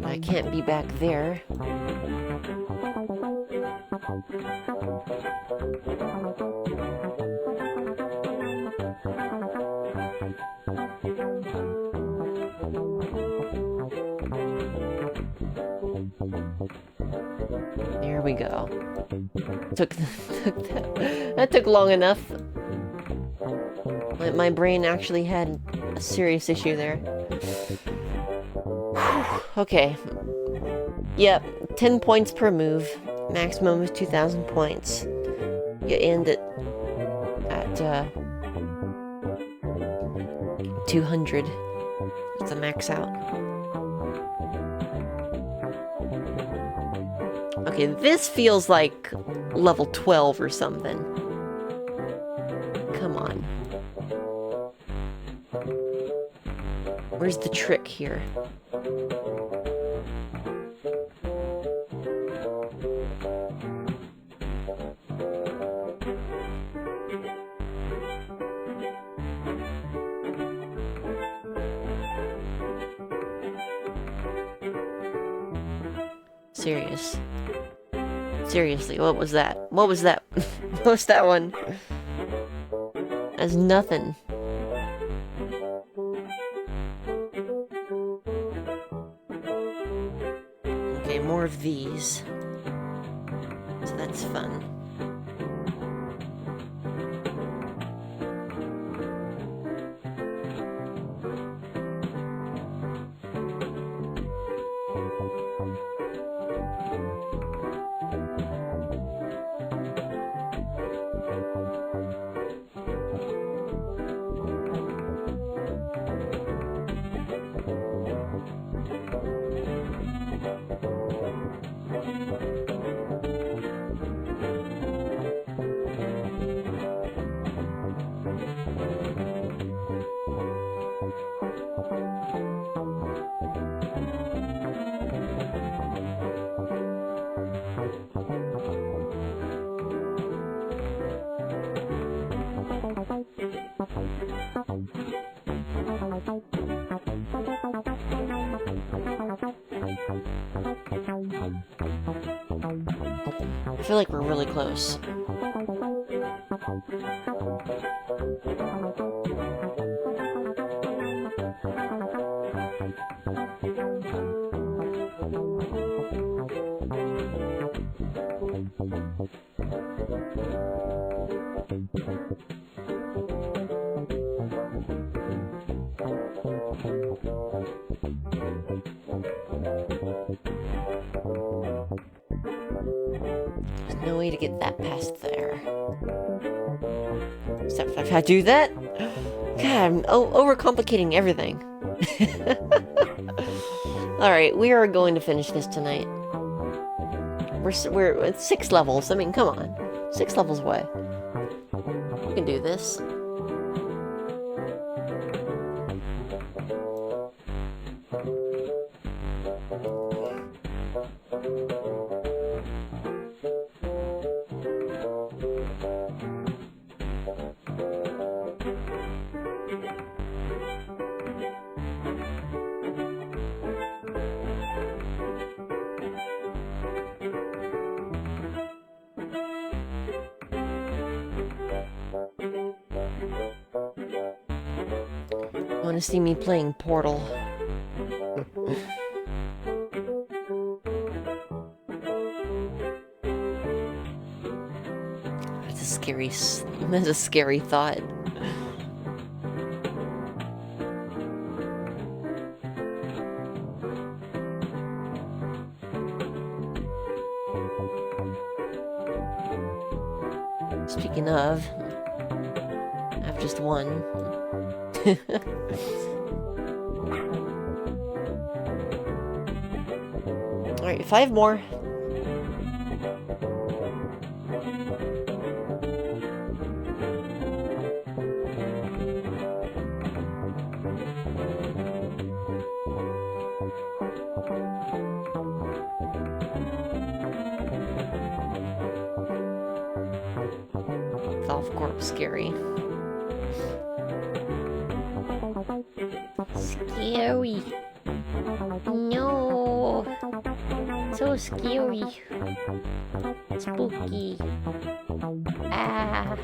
I can't be back there. There we go. That took long enough. My brain actually had a serious issue there. Okay. Yep, 10 points per move. Maximum is 2,000 points. You end it at 200. That's a max out. Okay, this feels like level 12 or something. Come on. Where's the trick here? serious. Seriously, what was that? What was that? What was that one? That's nothing. Okay, more of these. So that's fun. I feel like we're really close. There's no way to get that past there. Except if I do that? God, I'm overcomplicating everything. Alright, we are going to finish this tonight. We're at 6 levels. I mean, come on. 6 levels away. We can do this. Want to see me playing Portal? That's a scary thought. Speaking of, I've just won. Alright, 5 more. Golf Corp scary. Scary. No. So scary. Spooky. Ah.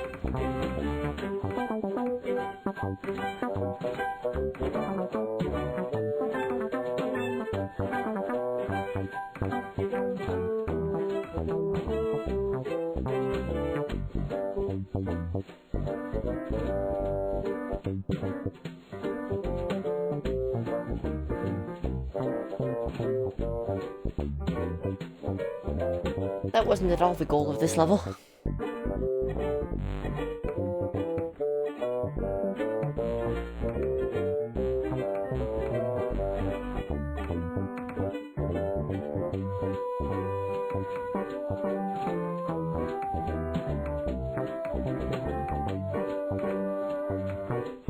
That wasn't at all the goal of this level.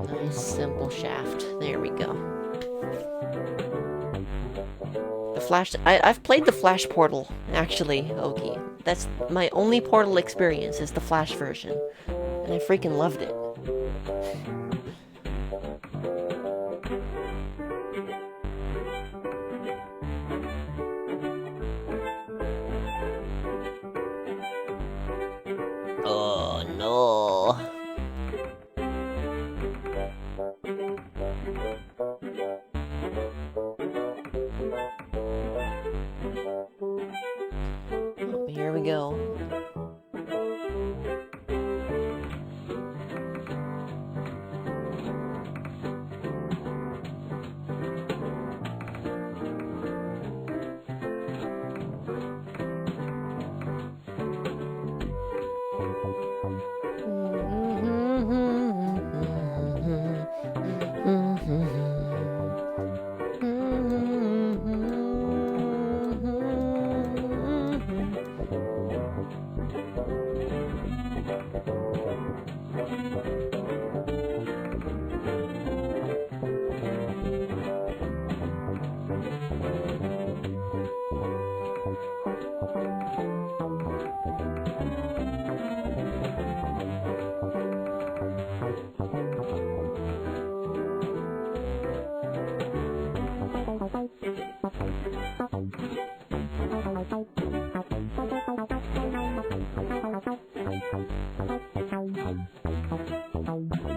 Nice simple shaft. There we go. The Flash... I've played the Flash Portal, actually, Oki. That's my only Portal experience, is the Flash version. And I freaking loved it.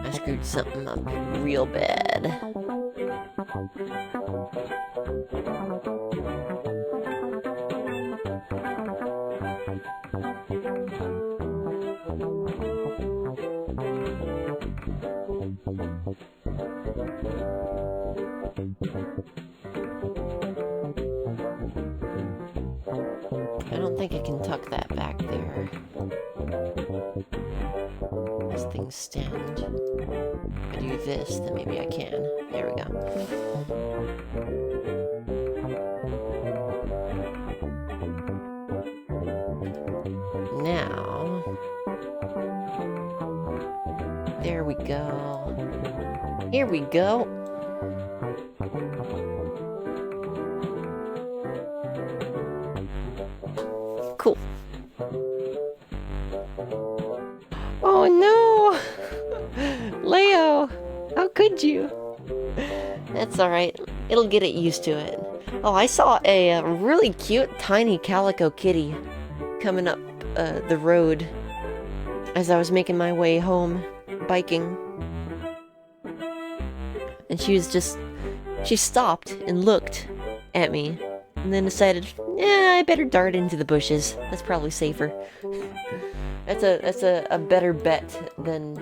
I screwed something up real bad. I don't think I can tuck that back there. These things stand. If I do this, then maybe I can. There we go. Now, there we go. Here we go. Cool. Oh no! Leo! How could you? That's alright. It'll get it used to it. Oh, I saw a really cute tiny calico kitty coming up the road as I was making my way home biking. And she stopped and looked at me and then decided, I better dart into the bushes. That's probably safer. That's a better bet than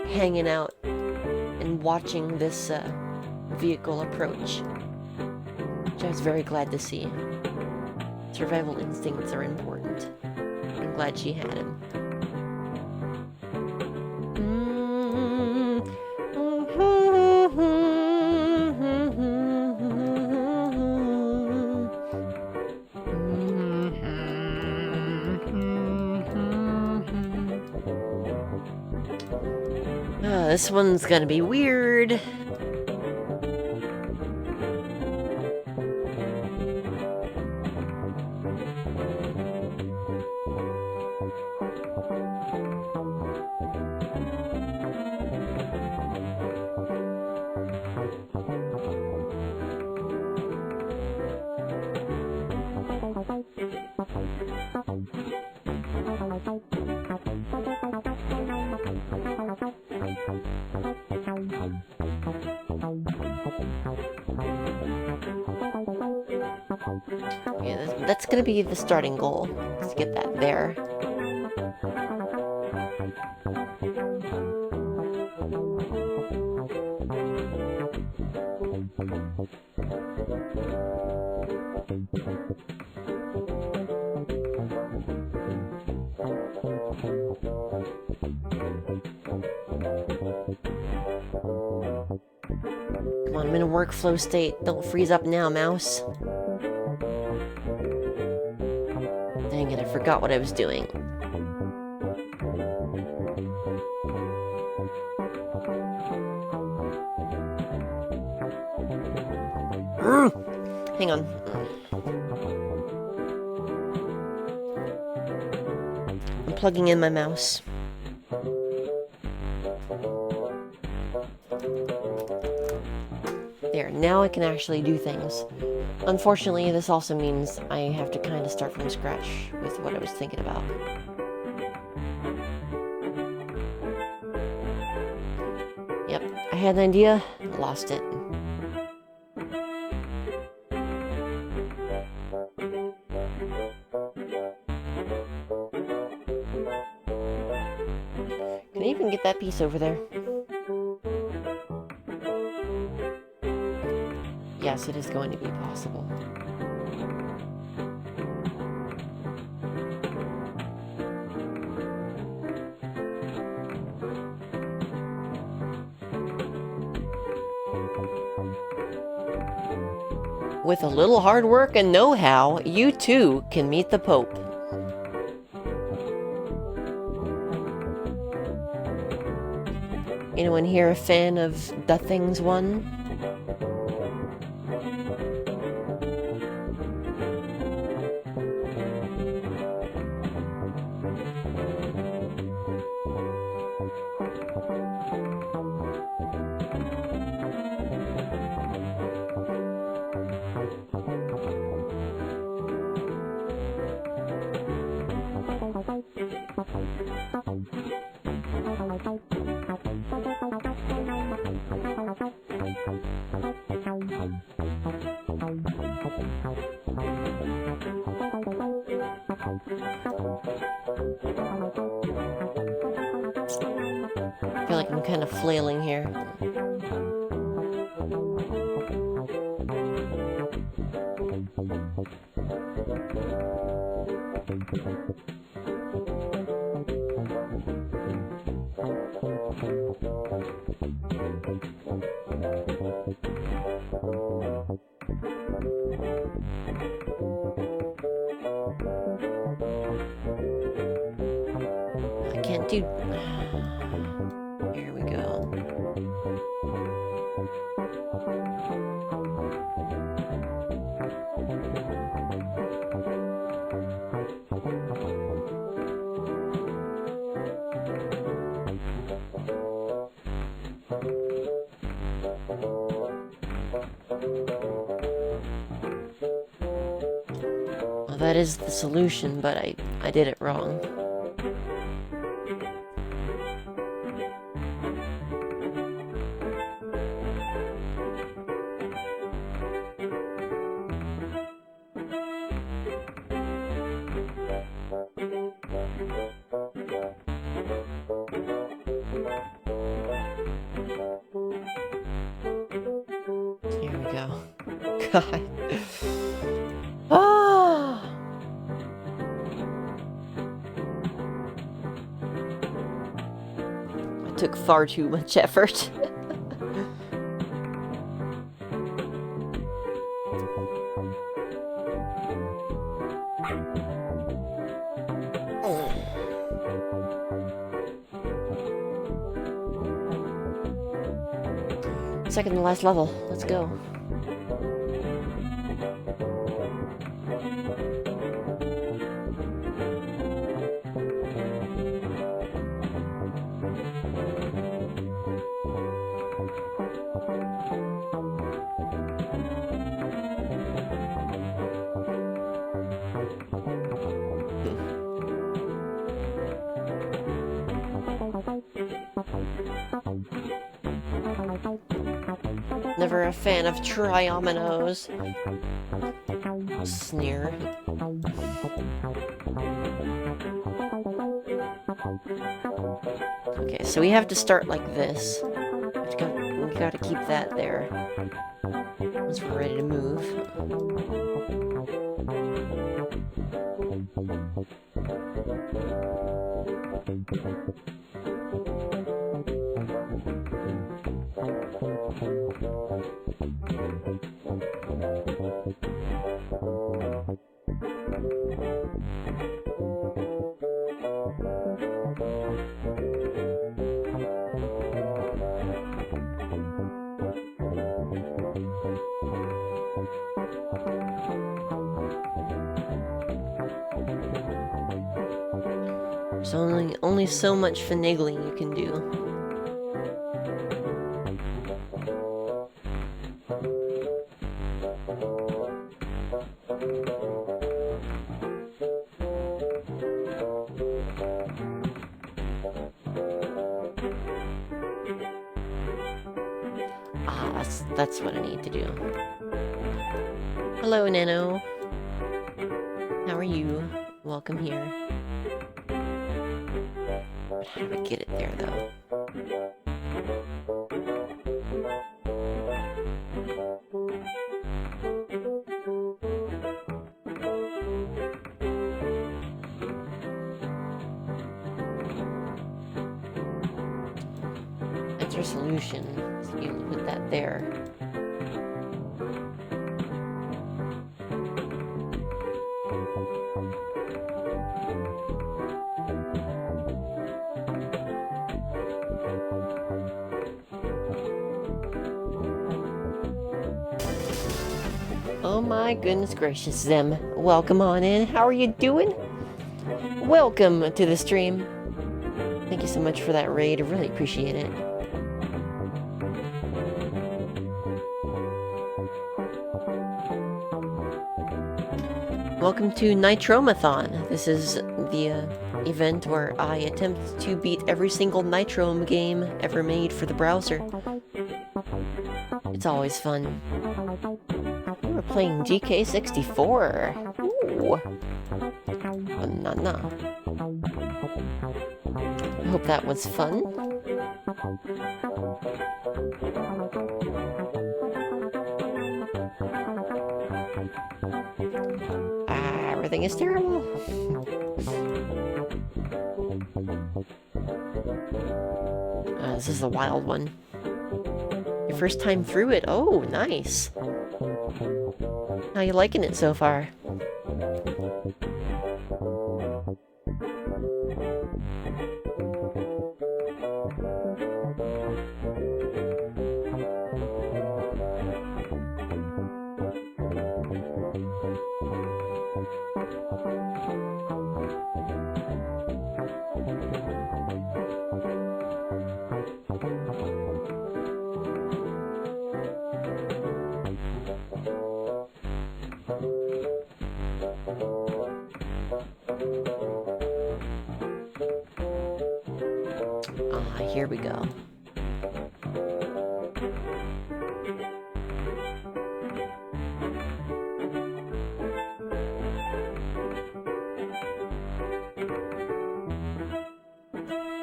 hanging out and watching this vehicle approach, which I was very glad to see. Survival instincts are important. I'm glad she had him. This one's gonna be weird. Yeah, that's gonna be the starting goal, is to get that there. Come on, I'm in a workflow state. Don't freeze up now, mouse. Dang it, I forgot what I was doing. Hang on. I'm plugging in my mouse. There, now I can actually do things. Unfortunately, this also means I have to kind of start from scratch with what I was thinking about. Yep, I had an idea, lost it. Can I even get that piece over there? Yes, it is going to be possible. With a little hard work and know-how, you too can meet the Pope. Anyone here a fan of The Things 1? I feel like I'm kind of flailing here. I can't do... Here we go. Well, that is the solution, but I did it wrong. Here we go. God. Ah! It took far too much effort. Second to last level. Let's go. Never a fan of triominoes. Sneer. Okay, so we have to start like this. We gotta keep that there. Once we're ready to move. There's only so much finagling you can do. Ah, that's what I need to do. Hello, Nano. How are you? Welcome here. How do I get it there, though? Enter solution. So you can put that there. Oh my goodness gracious, Zem. Welcome on in. How are you doing? Welcome to the stream. Thank you so much for that raid. I really appreciate it. Welcome to Nitromeathon. This is the event where I attempt to beat every single Nitrome game ever made for the browser. It's always fun. We're playing GK64. Ooh. Banana. I hope that was fun. Everything is terrible. This is a wild one. Your first time through it? Oh, nice. How you liking it so far? Here we go.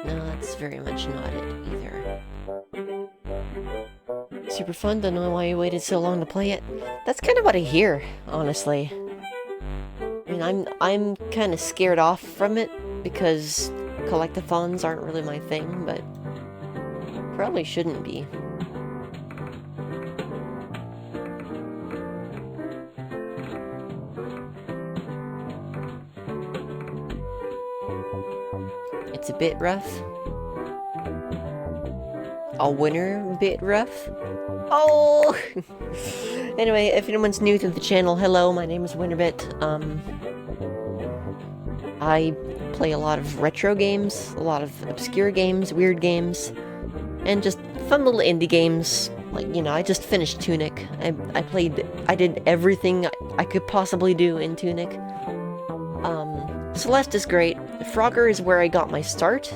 No, that's very much not it either. Super fun, don't know why you waited so long to play it. That's kind of what I hear, honestly. I mean, I'm kind of scared off from it because collectathons aren't really my thing, but probably shouldn't be. It's a bit rough. A winner bit rough. Oh! Anyway, if anyone's new to the channel, hello, my name is Winterbit. I play a lot of retro games, a lot of obscure games, weird games, and just fun little indie games. Like, you know, I just finished Tunic. I did everything I could possibly do in Tunic. Celeste is great. Frogger is where I got my start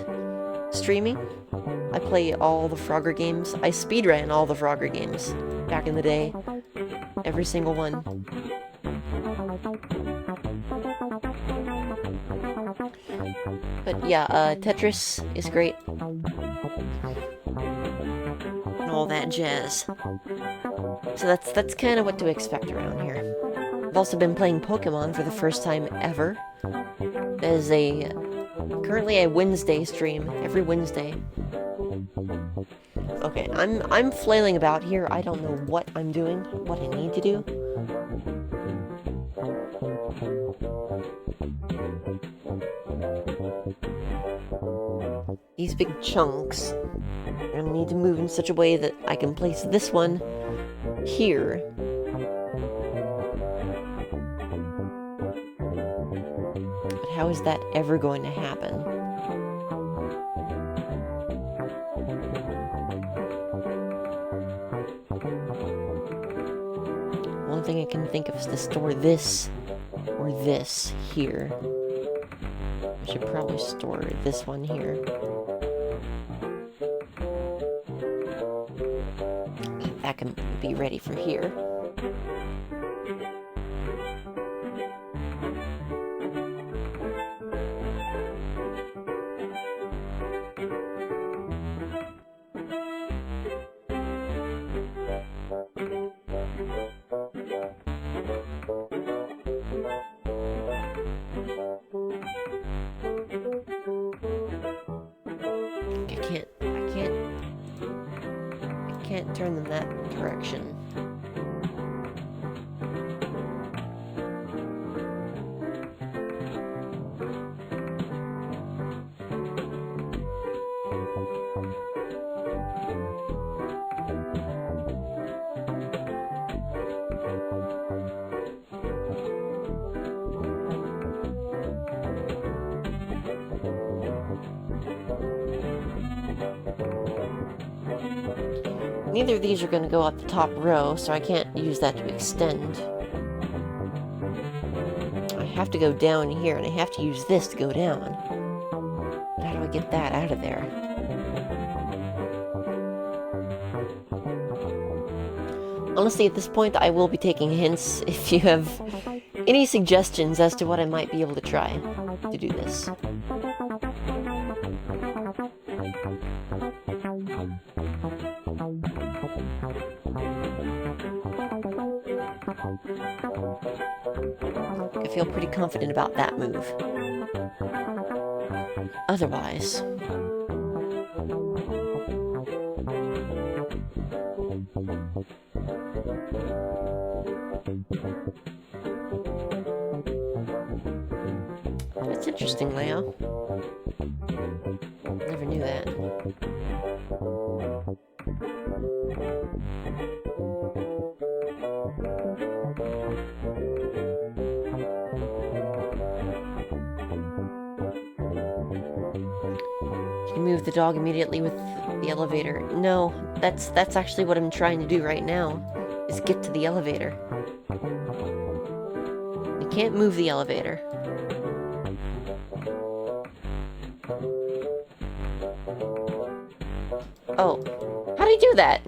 streaming. I play all the Frogger games. I speedran all the Frogger games back in the day. Every single one. But yeah, Tetris is great. And all that jazz. So that's kind of what to expect around here. I've also been playing Pokemon for the first time ever. There's currently a Wednesday stream, every Wednesday. Okay, I'm flailing about here. I don't know what I'm doing, what I need to do. These big chunks, I'm gonna need to move in such a way that I can place this one here. But how is that ever going to happen? One thing I can think of is to store this or this here. I should probably store this one here. That can be ready for here. I can't turn them that direction. Neither of these are going to go up the top row, so I can't use that to extend. I have to go down here, and I have to use this to go down. I get that out of there? Honestly, at this point, I will be taking hints if you have any suggestions as to what I might be able to try to do this. I feel pretty confident about that move. Otherwise... That's interesting, Leo. Never knew that. Can you move the dog immediately with the elevator? No, that's actually what I'm trying to do right now, is get to the elevator. You can't move the elevator. Oh, how do you do that?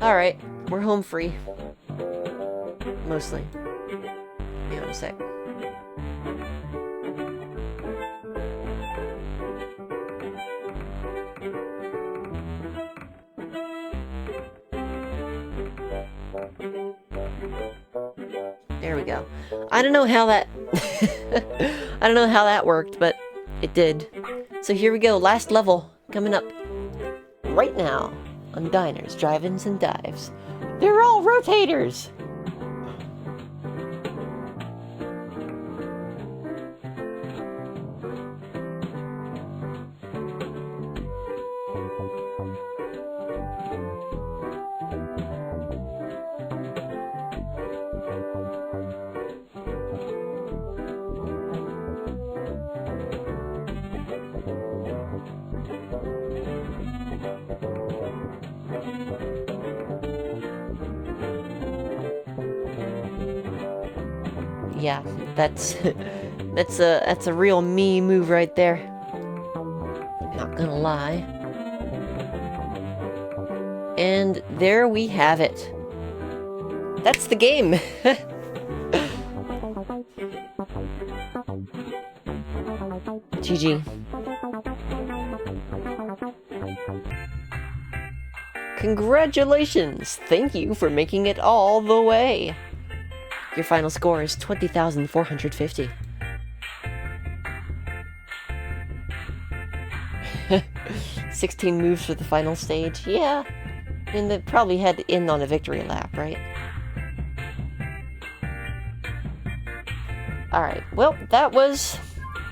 Alright, we're home free. Mostly. Hang on a sec. There we go. I don't know how that... I don't know how that worked, but it did. So here we go, last level coming up right now on Diners, Drive-Ins, and Dives. They're all rotators! Yeah, that's a real me move right there. Not gonna lie. And there we have it. That's the game. GG. Congratulations! Thank you for making it all the way. Your final score is 20,450. 16 moves for the final stage. Yeah. And they probably had to end on a victory lap, right? Alright, well, that was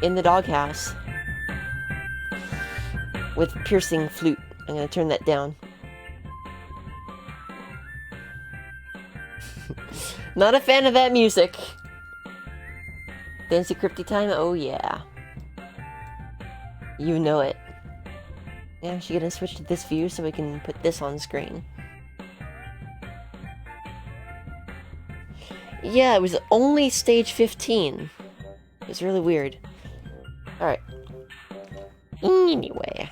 in the doghouse. With piercing flute. I'm gonna turn that down. Not a fan of that music. Fancy crypty time? Oh yeah. You know it. Yeah, I'm gonna switch to this view so we can put this on screen. Yeah, it was only stage 15. It's really weird. Alright. Anyway.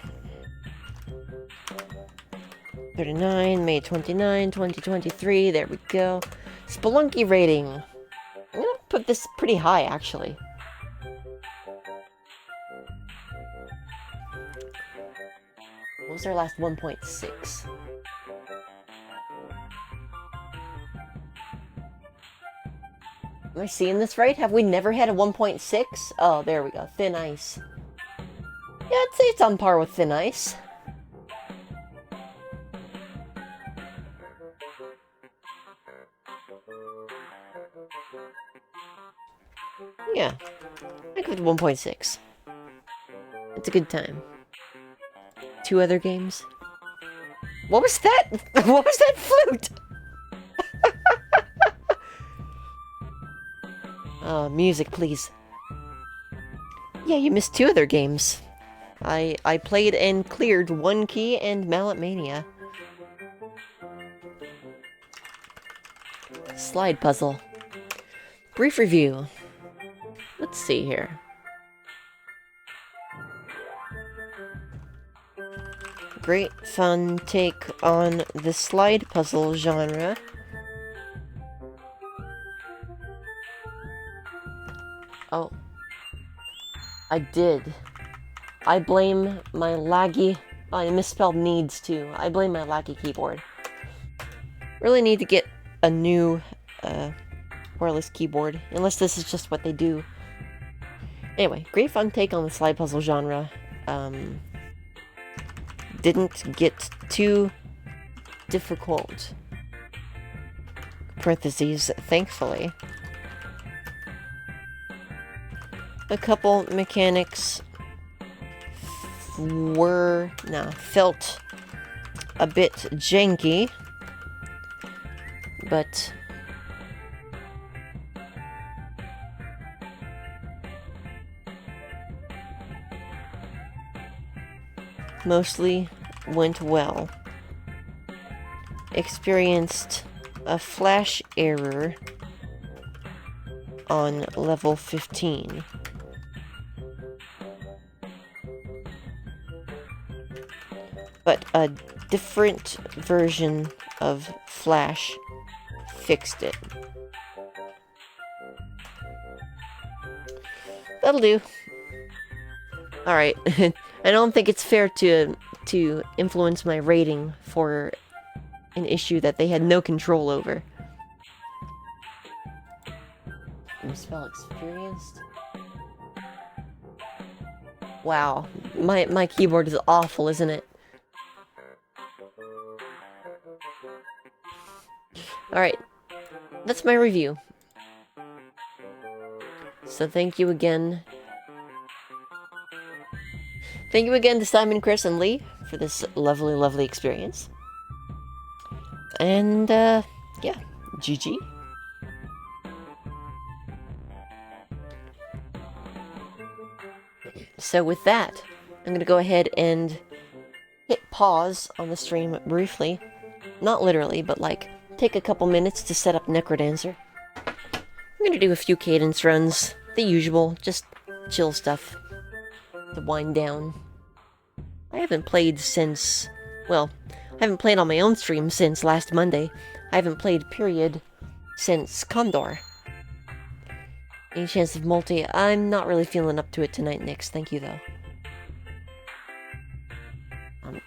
39, May 29, 2023. There we go. Spelunky rating. I'm gonna put this pretty high, actually. What was our last 1.6? Am I seeing this right? Have we never had a 1.6? Oh, there we go. Thin Ice. Yeah, I'd say it's on par with Thin Ice. Yeah, I give it 1.6. It's a good time. 2 other games. What was that? What was that flute? Oh, music, please. Yeah, you missed 2 other games. I played and cleared One Key and Mallet Mania. Slide puzzle. Brief review. Let's see here. great fun take on the slide puzzle genre. Oh. I did. I blame my laggy... I misspelled needs too. I blame my laggy keyboard. Really need to get a new wireless keyboard, unless this is just what they do. Anyway, great fun take on the slide puzzle genre. Didn't get too difficult. Parentheses, thankfully. A couple mechanics felt a bit janky, but mostly went well. Experienced a flash error on level 15. But a different version of Flash fixed it. That'll do. Alright. I don't think it's fair to influence my rating for an issue that they had no control over. Can you spell experienced? Wow. My keyboard is awful, isn't it? Alright, that's my review. So thank you again. Thank you again to Simon, Chris, and Lee for this lovely, lovely experience. And, yeah, GG. So with that, I'm going to go ahead and hit pause on the stream briefly. Not literally, but like, take a couple minutes to set up Necrodancer. I'm gonna do a few cadence runs, the usual, just chill stuff to wind down. I haven't played since, well, I haven't played on my own stream since last Monday. I haven't played, period, since Condor. Any chance of multi? I'm not really feeling up to it tonight, Nix. Thank you, though.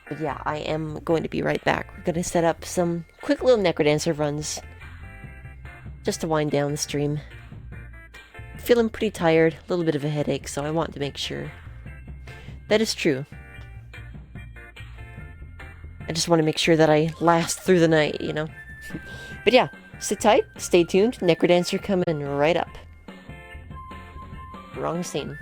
But yeah, I am going to be right back. We're going to set up some quick little Necrodancer runs. Just to wind down the stream. Feeling pretty tired, a little bit of a headache, so I want to make sure. That is true. I just want to make sure that I last through the night, you know? But yeah, sit tight, stay tuned, Necrodancer coming right up. Wrong scene.